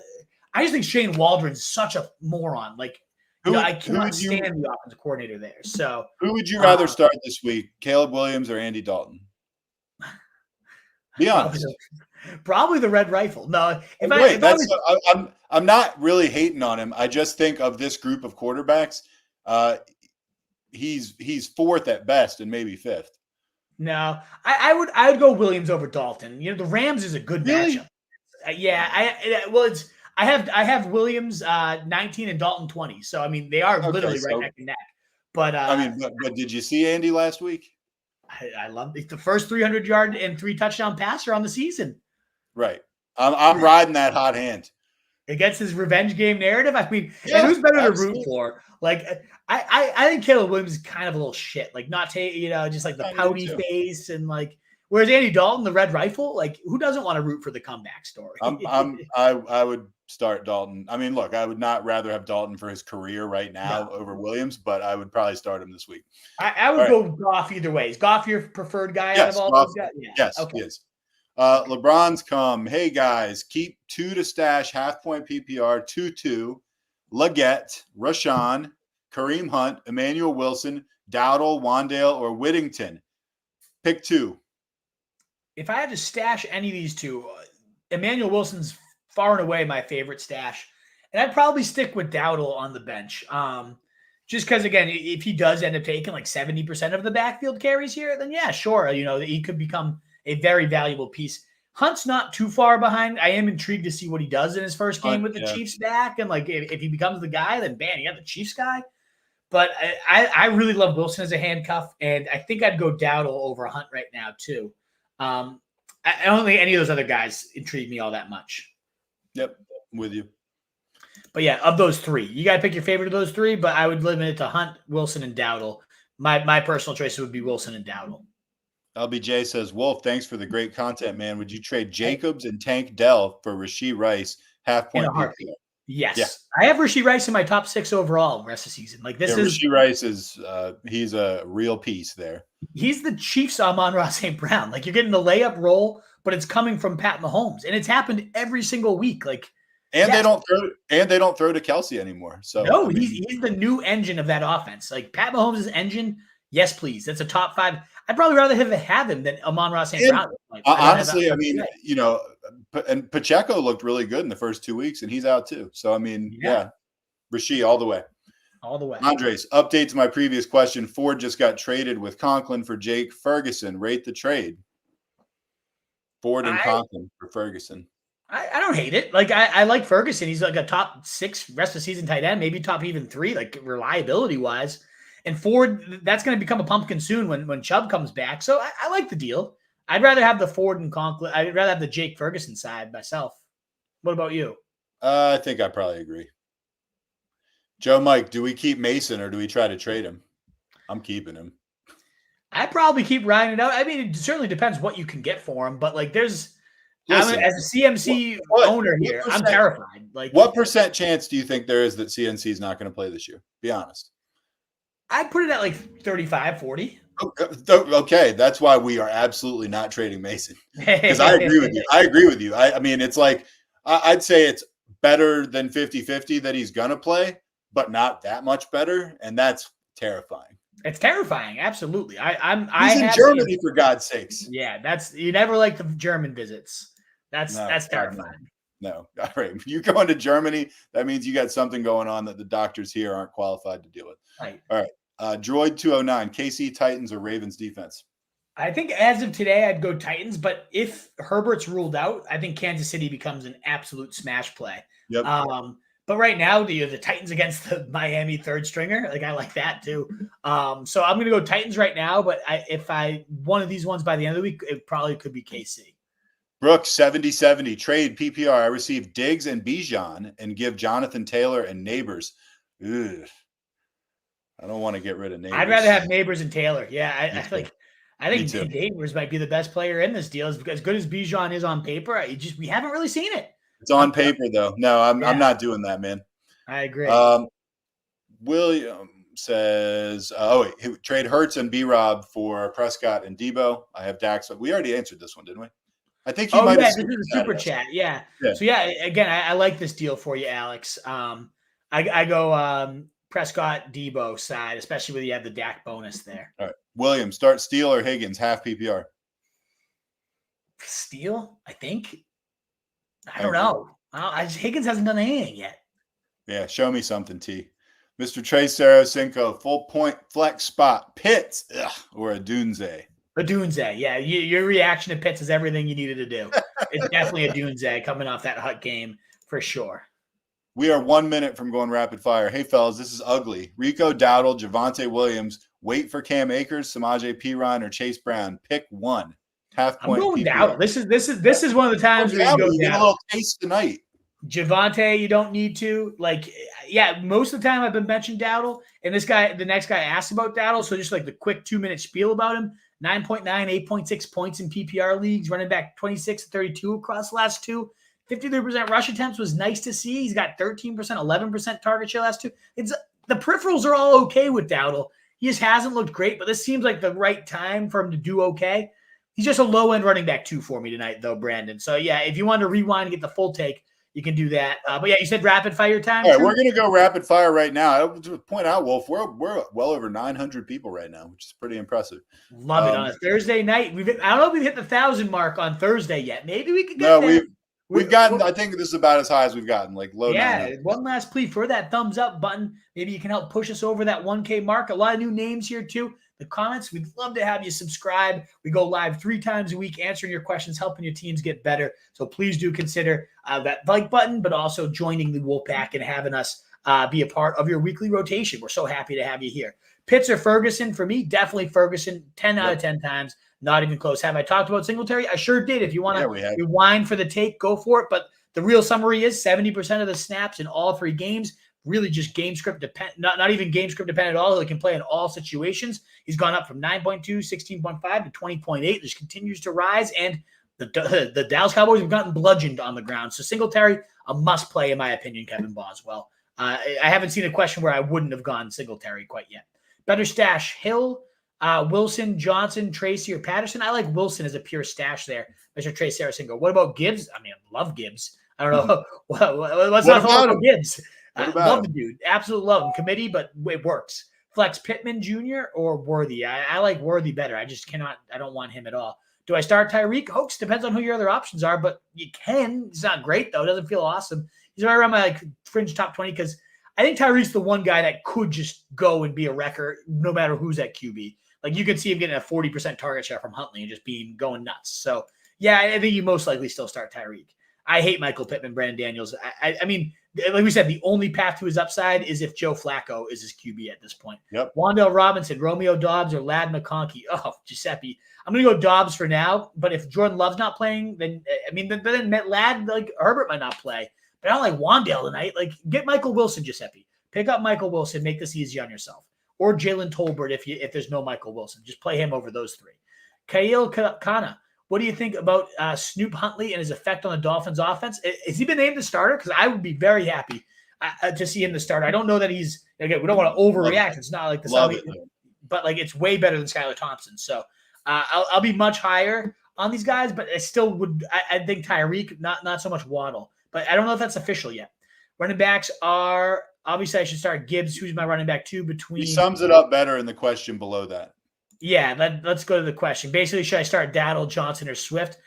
I just think Shane Waldron's such a moron. Like, I cannot stand the offensive coordinator there. So who would you rather start this week, Caleb Williams or Andy Dalton? Be honest. Probably the Red Rifle. No, I'm not really hating on him. I just think of this group of quarterbacks, he's fourth at best and maybe fifth. No, I would go Williams over Dalton. The Rams is a good matchup. Yeah, I have Williams 19 and Dalton 20. So I mean they are literally right neck and neck. But but did you see Andy last week? I love the first 300-yard and 3 touchdown passer on the season. Right. I'm riding that hot hand. Against his revenge game narrative. I mean, and who's better to root for? Like, I think Caleb Williams is kind of a little shit. Like, just like the pouty face and like. Whereas Andy Dalton, the Red Rifle, like who doesn't want to root for the comeback story? I would start Dalton. I mean, look, I would not rather have Dalton for his career right now over Williams, but I would probably start him this week. I would go Goff either way. Is Goff your preferred guy out of all those guys? Yeah. Yes, okay. He is. LeBron's come. Hey guys, keep 2 to stash, half point PPR, 2-2, Leggett, Rashawn, Kareem Hunt, Emmanuel Wilson, Dowdle, Wandale, or Whittington. Pick 2. If I had to stash any of these two, Emmanuel Wilson's far and away my favorite stash. And I'd probably stick with Dowdle on the bench. Just because, again, if he does end up taking like 70% of the backfield carries here, then yeah, sure. He could become a very valuable piece. Hunt's not too far behind. I am intrigued to see what he does in his first game with the Chiefs back. And like, if he becomes the guy, then bam, you got the Chiefs guy. But I really love Wilson as a handcuff. And I think I'd go Dowdle over Hunt right now too. I don't think any of those other guys intrigue me all that much. Yep, I'm with you. But yeah, of those 3, you got to pick your favorite of those 3, but I would limit it to Hunt, Wilson, and Dowdle. My personal choice would be Wilson and Dowdle. LBJ says, Wolf, thanks for the great content, man. Would you trade Jacobs and Tank Dell for Rashee Rice, half point PPR? Yes. Yeah. I have Rashee Rice in my top 6 overall rest of the season. Like Rashee Rice is he's a real piece there. He's the Chiefs Amon-Ra St. Brown. Like you're getting the layup roll, but it's coming from Pat Mahomes. And it's happened every single week. Like they don't throw to Kelsey anymore. So no, he's the new engine of that offense. Like Pat Mahomes' engine, yes, please. That's a top 5. I'd probably rather have him than Amon-Ra St. Brown. Like, honestly, I mean, and Pacheco looked really good in the first 2 weeks, and he's out too. So, I mean, yeah. Rashee all the way. All the way. Andres, update to my previous question. Ford just got traded with Conklin for Jake Ferguson. Rate the trade. Ford and Conklin for Ferguson. I don't hate it. Like, I like Ferguson. He's like a top 6 rest of season tight end, maybe top even 3, like reliability-wise. And Ford, that's going to become a pumpkin soon when Chubb comes back. So I like the deal. I'd rather have the Ford and Conklin. I'd rather have the Jake Ferguson side myself. What about you? I think I probably agree. Joe Mike, do we keep Mason or do we try to trade him? I'm keeping him. I'd probably keep riding it out. I mean, it certainly depends what you can get for him. But like, as a CMC owner here, I'm terrified. Like, what % chance do you think there is that CNC is not going to play this year? Be honest. I'd put it at like 35, 40. Okay, that's why we are absolutely not trading Mason. Because I agree with you. I mean, it's like I'd say it's better than 50-50 that he's going to play, but not that much better, and that's terrifying. It's terrifying, absolutely. He's in Germany, for God's sakes. Yeah, you never like the German visits. That's terrifying. No. All right. If you go into Germany, that means you got something going on that the doctors here aren't qualified to deal with. Right. All right. Droid 209, KC Titans or Ravens defense? I think as of today, I'd go Titans. But if Herbert's ruled out, I think Kansas City becomes an absolute smash play. Yep. But right now, the Titans against the Miami third stringer, like I like that too. So I'm going to go Titans right now. But if one of these ones by the end of the week, it probably could be KC. Brooks, 70-70, trade PPR. I received Diggs and Bijan and give Jonathan Taylor and Neighbors. Ugh. I don't want to get rid of Neighbors. I'd rather have Neighbors and Taylor. Yeah, I Me too. think Neighbors might be the best player in this deal. As good as Bijan is on paper, we haven't really seen it. It's on paper though. No, I'm not doing that, man. I agree. William says, trade Hurts and B-Rob for Prescott and Debo. I have Dax. We already answered this one, didn't we? I think he might have. This is a super chat. Yeah. So again, I like this deal for you, Alex. I go Prescott, Debo side, especially when you have the Dak bonus there. All right, William, start Steele or Higgins, half PPR. Steele, I think. I don't know. Higgins hasn't done anything yet. Yeah, show me something, T. Mr. Trey Saracinco, full point flex spot, Pitts, or a Dunze. A Dunze, yeah. Your reaction to Pitts is everything you needed to do. It's definitely a Dunze coming off that hot game for sure. We are 1 minute from going rapid fire. Hey, fellas, this is ugly. Rico Dowdle, Javonte Williams. Wait for Cam Akers, Samaje Perine, or Chase Brown. Pick one. Half point. I'm going Dowdle. This is one of the times where you go get a little taste tonight. Javonte, you don't need to. Most of the time I've been mentioning Dowdle, and the next guy asked about Dowdle, so just like the quick 2-minute spiel about him. 9.9, 8.6 points in PPR leagues, running back 26-32 across the last two. 53% rush attempts was nice to see. He's got 13%, 11% target share last two. The peripherals are all okay with Dowdle. He just hasn't looked great, but this seems like the right time for him to do okay. He's just a low-end running back 2 for me tonight, though, Brandon. So, yeah, if you want to rewind and get the full take, you can do that. But, yeah, you said rapid fire time? All right, we're going to go rapid fire right now. I want to point out, Wolf, we're well over 900 people right now, which is pretty impressive. Love it. On a Thursday night. I don't know if we've hit the 1,000 mark on Thursday yet. Maybe we could get there. We've gotten, I think this is about as high as we've gotten, like low. Yeah, one last plea for that thumbs up button. Maybe you can help push us over that 1K mark. A lot of new names here, too. The comments, we'd love to have you subscribe. We go live 3 times a week answering your questions, helping your teams get better. So please do consider that like button, but also joining the Wolfpack and having us be a part of your weekly rotation. We're so happy to have you here. Pitts or Ferguson? For me, definitely Ferguson. 10 out of 10 times. Not even close. Have I talked about Singletary? I sure did. If you want to rewind for the take, go for it. But the real summary is 70% of the snaps in all 3 games. Really just game script dependent, not even game script dependent at all. He can play in all situations. He's gone up from 9.2, 16.5 to 20.8. This continues to rise. And the Dallas Cowboys have gotten bludgeoned on the ground. So Singletary, a must play, in my opinion, Kevin Boswell. I haven't seen a question where I wouldn't have gone Singletary quite yet. Better stash, Hill, Wilson, Johnson, Tracy, or Patterson. I like Wilson as a pure stash there. Mr. Trey Saracinco. What about Gibbs? I mean, I love Gibbs. I don't know. What's not about Gibbs? Love the dude. Absolutely love him. Committee, but it works. Flex Pittman Jr. or Worthy. I like Worthy better. I just cannot. I don't want him at all. Do I start Tyreek? Hoax depends on who your other options are, but you can. It's not great, though. It doesn't feel awesome. He's right around my fringe top 20 because I think Tyreek's the one guy that could just go and be a wrecker no matter who's at QB. Like you could see him getting a 40% target share from Huntley and just going nuts. So, yeah, I think you most likely still start Tyreek. I hate Michael Pittman, Brandon Daniels. I mean, like we said, the only path to his upside is if Joe Flacco is his QB at this point. Yep. Wandale Robinson, Romeo Doubs, or Ladd McConkey. Oh, Giuseppe. I'm going to go Doubs for now, but if Jordan Love's not playing, then Ladd, like Herbert might not play. But I don't like Wandale tonight. Like, get Michael Wilson, Giuseppe. Pick up Michael Wilson. Make this easy on yourself. Or Jalen Tolbert if there's no Michael Wilson. Just play him over those 3. Khalil Kana. What do you think about Snoop Huntley and his effect on the Dolphins' offense? Has he been named the starter? Because I would be very happy to see him the starter. I don't know that he's – again, we don't want to overreact. It's not like the – but, like, it's way better than Skylar Thompson. So, I'll be much higher on these guys, but I still would – I think Tyreek, not so much Waddle. But I don't know if that's official yet. Running backs are – obviously, I should start Gibbs, who's my running back 2 between – He sums it up better in the question below that. Yeah, let's go to the question. Basically, should I start Dowdle, Johnson, or Swift?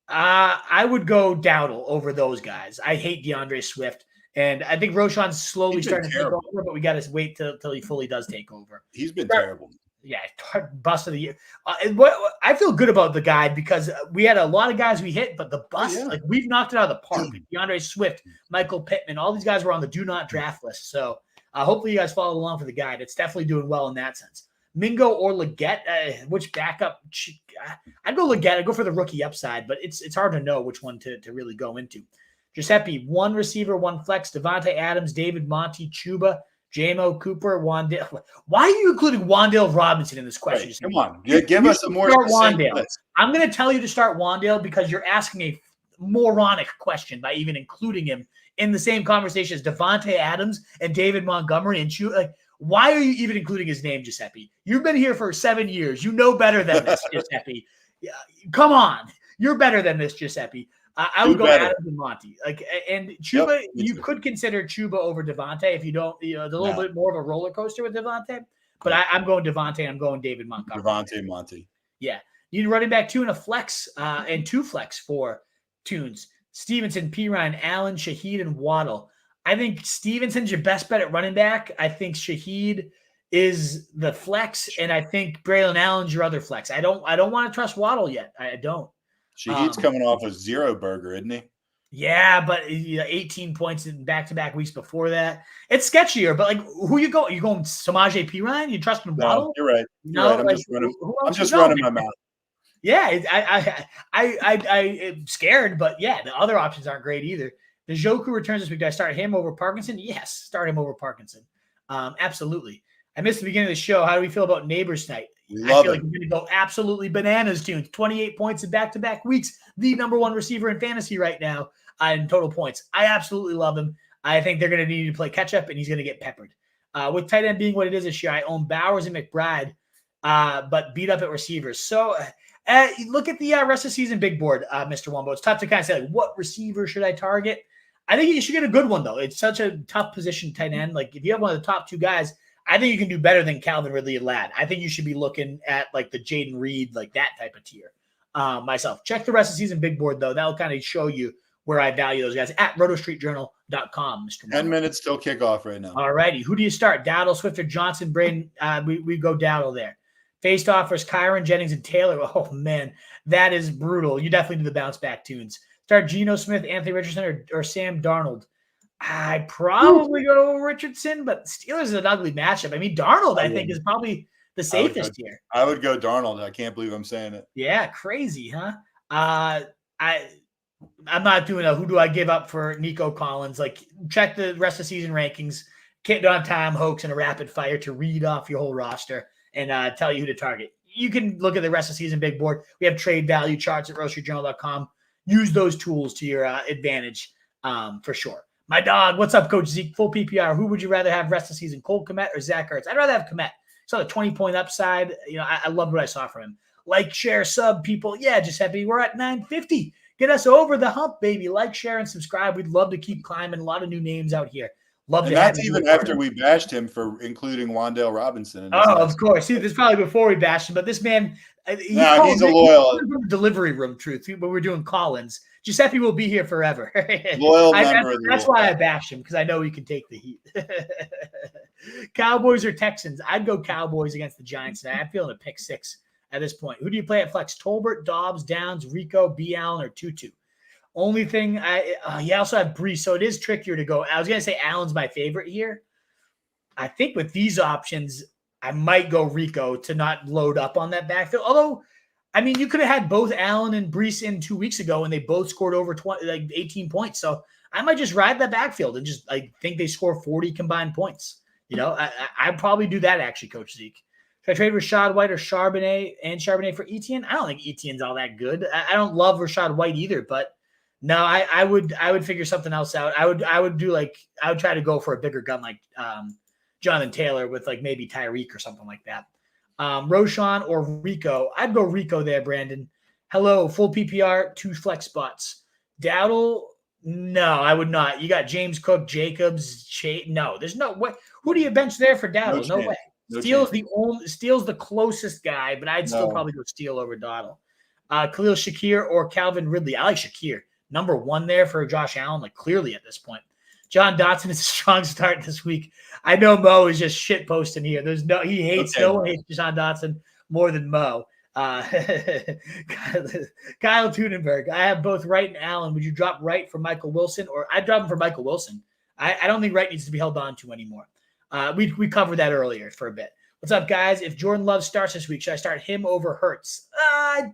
I would go Dowdle over those guys. I hate DeAndre Swift, and I think Roschon's slowly starting to take over, but we got to wait till he fully does take over. He's been terrible. Yeah, bust of the year. I feel good about the guy because we had a lot of guys we hit, but the bust, like we've knocked it out of the park. DeAndre Swift, Michael Pittman, all these guys were on the do not draft list. So hopefully you guys follow along for the guide. It's definitely doing well in that sense. Mingo or Leggett, which backup? I'd go Leggett. I'd go for the rookie upside, but it's hard to know which one to really go into. Giuseppe, 1 receiver, 1 flex. Devontae Adams, David Monty, Chuba, JMO, Cooper, Wandale. Why are you including Wandale Robinson in this question? Right, come on. Give us a more succinct Wandale. list. I'm going to tell you to start Wandale because you're asking a moronic question by even including him in the same conversation as Devontae Adams and David Montgomery and Like, why are you even including his name, Giuseppe? You've been here for 7 years. You know better than this, Giuseppe. Come on. You're better than this, Giuseppe. I would go Adams and Monty. And Chuba, you could consider Chuba over Devontae if you don't, there's a little bit more of a roller coaster with Devontae. But I'm going Devontae. I'm going David Montgomery. Devontae, Monty. Yeah. You need a running back 2 and a flex and 2 flex for Tunes. Stevenson, Pirine, Allen, Shaheed, and Waddle. I think Stevenson's your best bet at running back. I think Shaheed is the flex, and I think Braylon Allen's your other flex. I don't want to trust Waddle yet. I don't. Shaheed's coming off a 0 burger, isn't he? Yeah, but 18 points in back-to-back weeks before that. It's sketchier, but who you go? You going Samaje Perine? You trusting Waddle? No, you're right. I'm just running my mouth. Yeah, I'm scared, but yeah, the other options aren't great either. The Njoku returns this week. Do I start him over Parkinson? Yes, start him over Parkinson. Absolutely. I missed the beginning of the show. How do we feel about Neighbors Night? I feel like we're going to go absolutely bananas, Tunes. 28 points in back-to-back weeks. The number 1 receiver in fantasy right now in total points. I absolutely love him. I think they're going to need to play catch-up, and he's going to get peppered. With tight end being what it is this year, I own Bowers and McBride, but beat up at receivers. So look at the rest of the season big board, Mr. Wumbo. It's tough to kind of say, what receiver should I target? I think you should get a good one, though. It's such a tough position, tight end. If you have one of the top 2 guys, I think you can do better than Calvin Ridley and Ladd. I think you should be looking at the Jaden Reed, that type of tier. Myself. Check the rest of the season big board, though. That'll kind of show you where I value those guys at rotostreetjournal.com, Mr. Wumbo. 10 minutes till kickoff right now. All righty. Who do you start? Dowdle, Swift, or Johnson? Braden, we go Dowdle there. Faced offers Kyron, Jennings, and Taylor. Oh, man, that is brutal. You definitely do the bounce back Tunes. Start Geno Smith, Anthony Richardson, or Sam Darnold. I probably go Richardson, but Steelers is an ugly matchup. I mean, Darnold, I think, is probably the safest here. I would go Darnold. I can't believe I'm saying it. Yeah, crazy, huh? I'm not doing who do I give up for Nico Collins. Check the rest of the season rankings. Can't do on time hoax and a rapid fire to read off your whole roster and tell you who to target. You can look at the rest of the season big board. We have trade value charts at roastreetjournal.com. Use those tools to your advantage for sure. My dog, what's up, Coach Zeke? Full PPR. Who would you rather have rest of the season, Cole Kmet or Zach Ertz? I'd rather have Kmet. Saw the 20-point upside. I loved what I saw from him. Like, share, sub, people. Yeah, Giuseppe, we're at 950. Get us over the hump, baby. Like, share, and subscribe. We'd love to keep climbing. A lot of new names out here. Love and to that's even after we bashed him for including Wandale Robinson. Of course. See, this is probably before we bashed him, but this man, he's a loyal delivery room truth. But we're doing Collins. Giuseppe will be here forever. Loyal member. That's why I bashed him, because I know he can take the heat. Cowboys or Texans? I'd go Cowboys against the Giants today. I'm feeling a pick 6 at this point. Who do you play at flex? Tolbert, Dobbs, Downs, Rico, B. Allen, or Tutu? Only thing, you also have Brees, so it is trickier to go. I was going to say Allen's my favorite here. I think with these options, I might go Rico to not load up on that backfield. Although, I mean, you could have had both Allen and Brees in 2 weeks ago, and they both scored over 18 points. So I might just ride that backfield and just think they score 40 combined points. I'd probably do that actually, Coach Zeke. Should I trade Rashad White or Charbonnet for Etienne? I don't think Etienne's all that good. I don't love Rashad White either, but no, I would figure something else out. I would try to go for a bigger gun like Jonathan Taylor with maybe Tyreek or something like that. Roshan or Rico? I'd go Rico there, Brandon. Hello, full PPR, 2 flex spots. Dowdle? No, I would not. You got James Cook, Jacobs, no, there's no way. Who do you bench there for Dowdle? No way. Steele's the closest guy, but I'd still probably go Steele over Dowdle. Khalil Shakir or Calvin Ridley? I like Shakir. Number 1 there for Josh Allen, clearly at this point. John Dotson is a strong start this week. I know Mo is just shit posting here. He hates no one hates John Dotson more than Mo. Kyle Tunenberg. I have both Wright and Allen. Would you drop Wright for Michael Wilson? Or I'd drop him for Michael Wilson. I don't think Wright needs to be held on to anymore. We covered that earlier for a bit. What's up, guys? If Jordan Love starts this week, should I start him over Hurts? I'd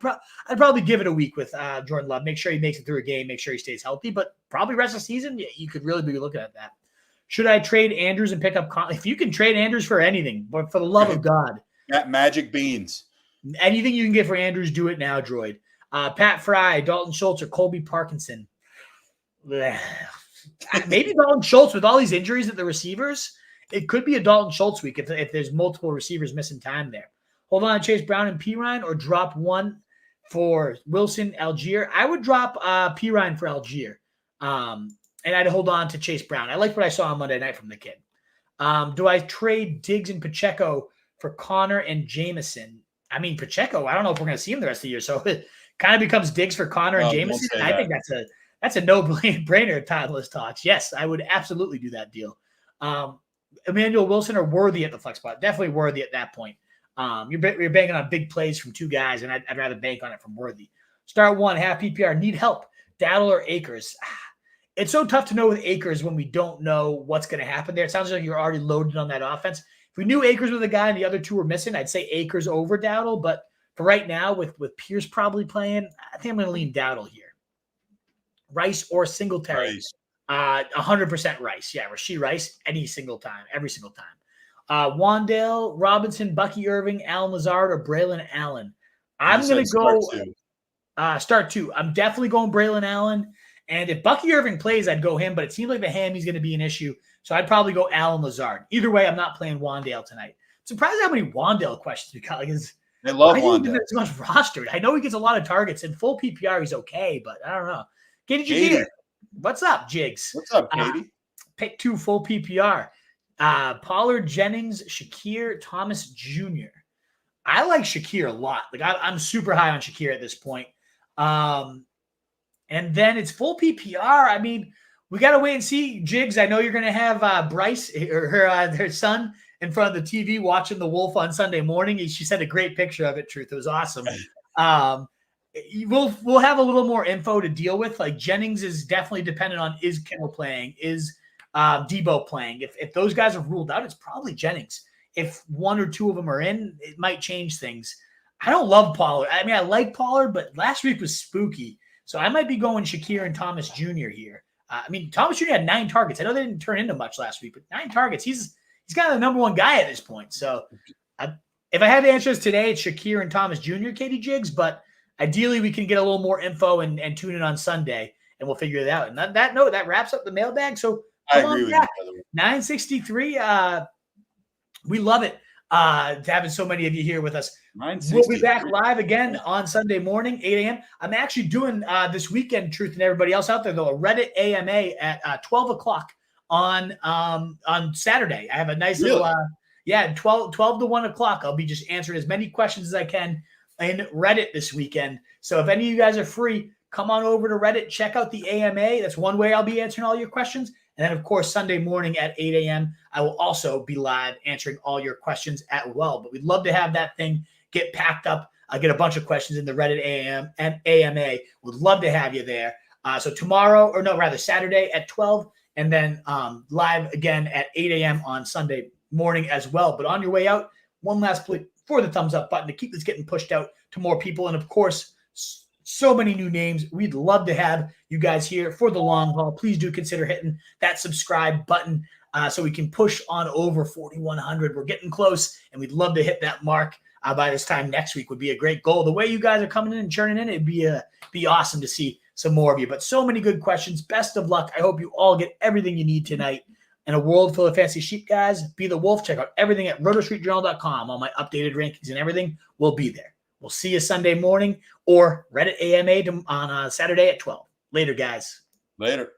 probably give it a week with Jordan Love. Make sure he makes it through a game. Make sure he stays healthy. But probably rest of the season, you could really be looking at that. Should I trade Andrews and pick up if you can trade Andrews for anything, but for the love of God. Magic beans. Anything you can get for Andrews, do it now, Droid. Pat Fry, Dalton Schultz, or Colby Parkinson. Maybe Dalton Schultz with all these injuries at the receivers. It could be a Dalton Schultz week if there's multiple receivers missing time there. Hold on, Chase Brown and Pirine, or drop one for Wilson, Algier. I would drop Pirine for Algier. And I'd hold on to Chase Brown. I liked what I saw on Monday night from the kid. Do I trade Diggs and Pacheco for Connor and Jameson? I mean, Pacheco, I don't know if we're going to see him the rest of the year. So it kind of becomes Diggs for Connor and Jameson. And I think that's a no-brainer at Timeless Talks. Yes, I would absolutely do that deal. Emmanuel Wilson or Worthy at the flex spot. Definitely Worthy at that point. You're banking on big plays from two guys, and I'd rather bank on it from Worthy. Start one, half PPR. Need help. Dowdle or Akers? It's so tough to know with Akers when we don't know what's going to happen there. It sounds like you're already loaded on that offense. If we knew Akers was the guy and the other two were missing, I'd say Akers over Dowdle. But for right now, with Pierce probably playing, I think I'm going to lean Dowdle here. Rice or Singletary? 100% Rice. Yeah, Rashee Rice every single time. Wandale, Robinson, Bucky Irving, Alan Lazard, or Braylon Allen? I'm going to go start two. I'm definitely going Braylon Allen. And if Bucky Irving plays, I'd go him, but it seems like the hammy's going to be an issue. So I'd probably go Alan Lazard. Either way, I'm not playing Wandale tonight. I'm surprised how many Wandale questions we got. They love Wandale. It's much rostered. I know he gets a lot of targets. In full PPR, he's okay, but I don't know. Katie, what's up, Jigs? What's up, Katie? Pick two full PPR. Pollard, Jennings, Shakir, Thomas Jr. I like Shakir a lot. I'm super high on Shakir at this point. And then it's full PPR. I mean, we got to wait and see. Jigs, I know you're going to have Bryce, or her son, in front of the TV watching the Wolf on Sunday morning. She sent a great picture of it, Truth. It was awesome. We'll have a little more info to deal with. Like Jennings is definitely dependent on is Kittle playing, is Debo playing. If those guys are ruled out, it's probably Jennings. If one or two of them are in, it might change things. I don't love Pollard. I mean, I like Pollard, but last week was spooky. So I might be going Shakir and Thomas Jr. here. I mean, Thomas Jr. had 9 targets. I know they didn't turn into much last week, but 9 targets. He's kind of the number one guy at this point. So if I had to answer this today, it's Shakir and Thomas Jr., Katie Jigs, but ideally we can get a little more info and tune in on Sunday, and we'll figure it out. And that note, that wraps up the mailbag. So I agree with you. 963. We love it. Having so many of you here with us. We'll be back live again on Sunday morning, 8 a.m. I'm actually doing this weekend, Truth and everybody else out there, though, a Reddit AMA at 12 o'clock on Saturday. I have a nice little 12 to 1 o'clock. I'll be just answering as many questions as I can in Reddit this weekend. So if any of you guys are free, come on over to Reddit, check out the AMA. That's one way I'll be answering all your questions. And then, of course, Sunday morning at 8 a.m., I will also be live answering all your questions as well. But we'd love to have that thing get packed up. I'll get a bunch of questions in the Reddit AM and AMA. Would love to have you there. So Saturday at 12, and then live again at 8 a.m. on Sunday morning as well. But on your way out, one last play for the thumbs up button to keep this getting pushed out to more people. And, of course, so many new names. We'd love to have you guys here for the long haul. Please do consider hitting that subscribe button so we can push on over 4,100. We're getting close, and we'd love to hit that mark by this time next week. Would be a great goal. The way you guys are coming in and churning in, it'd be awesome to see some more of you. But so many good questions. Best of luck. I hope you all get everything you need tonight. In a world full of fancy sheep, guys, be the wolf. Check out everything at rotostreetjournal.com. All my updated rankings and everything will be there. We'll see you Sunday morning or Reddit AMA on Saturday at 12. Later, guys. Later.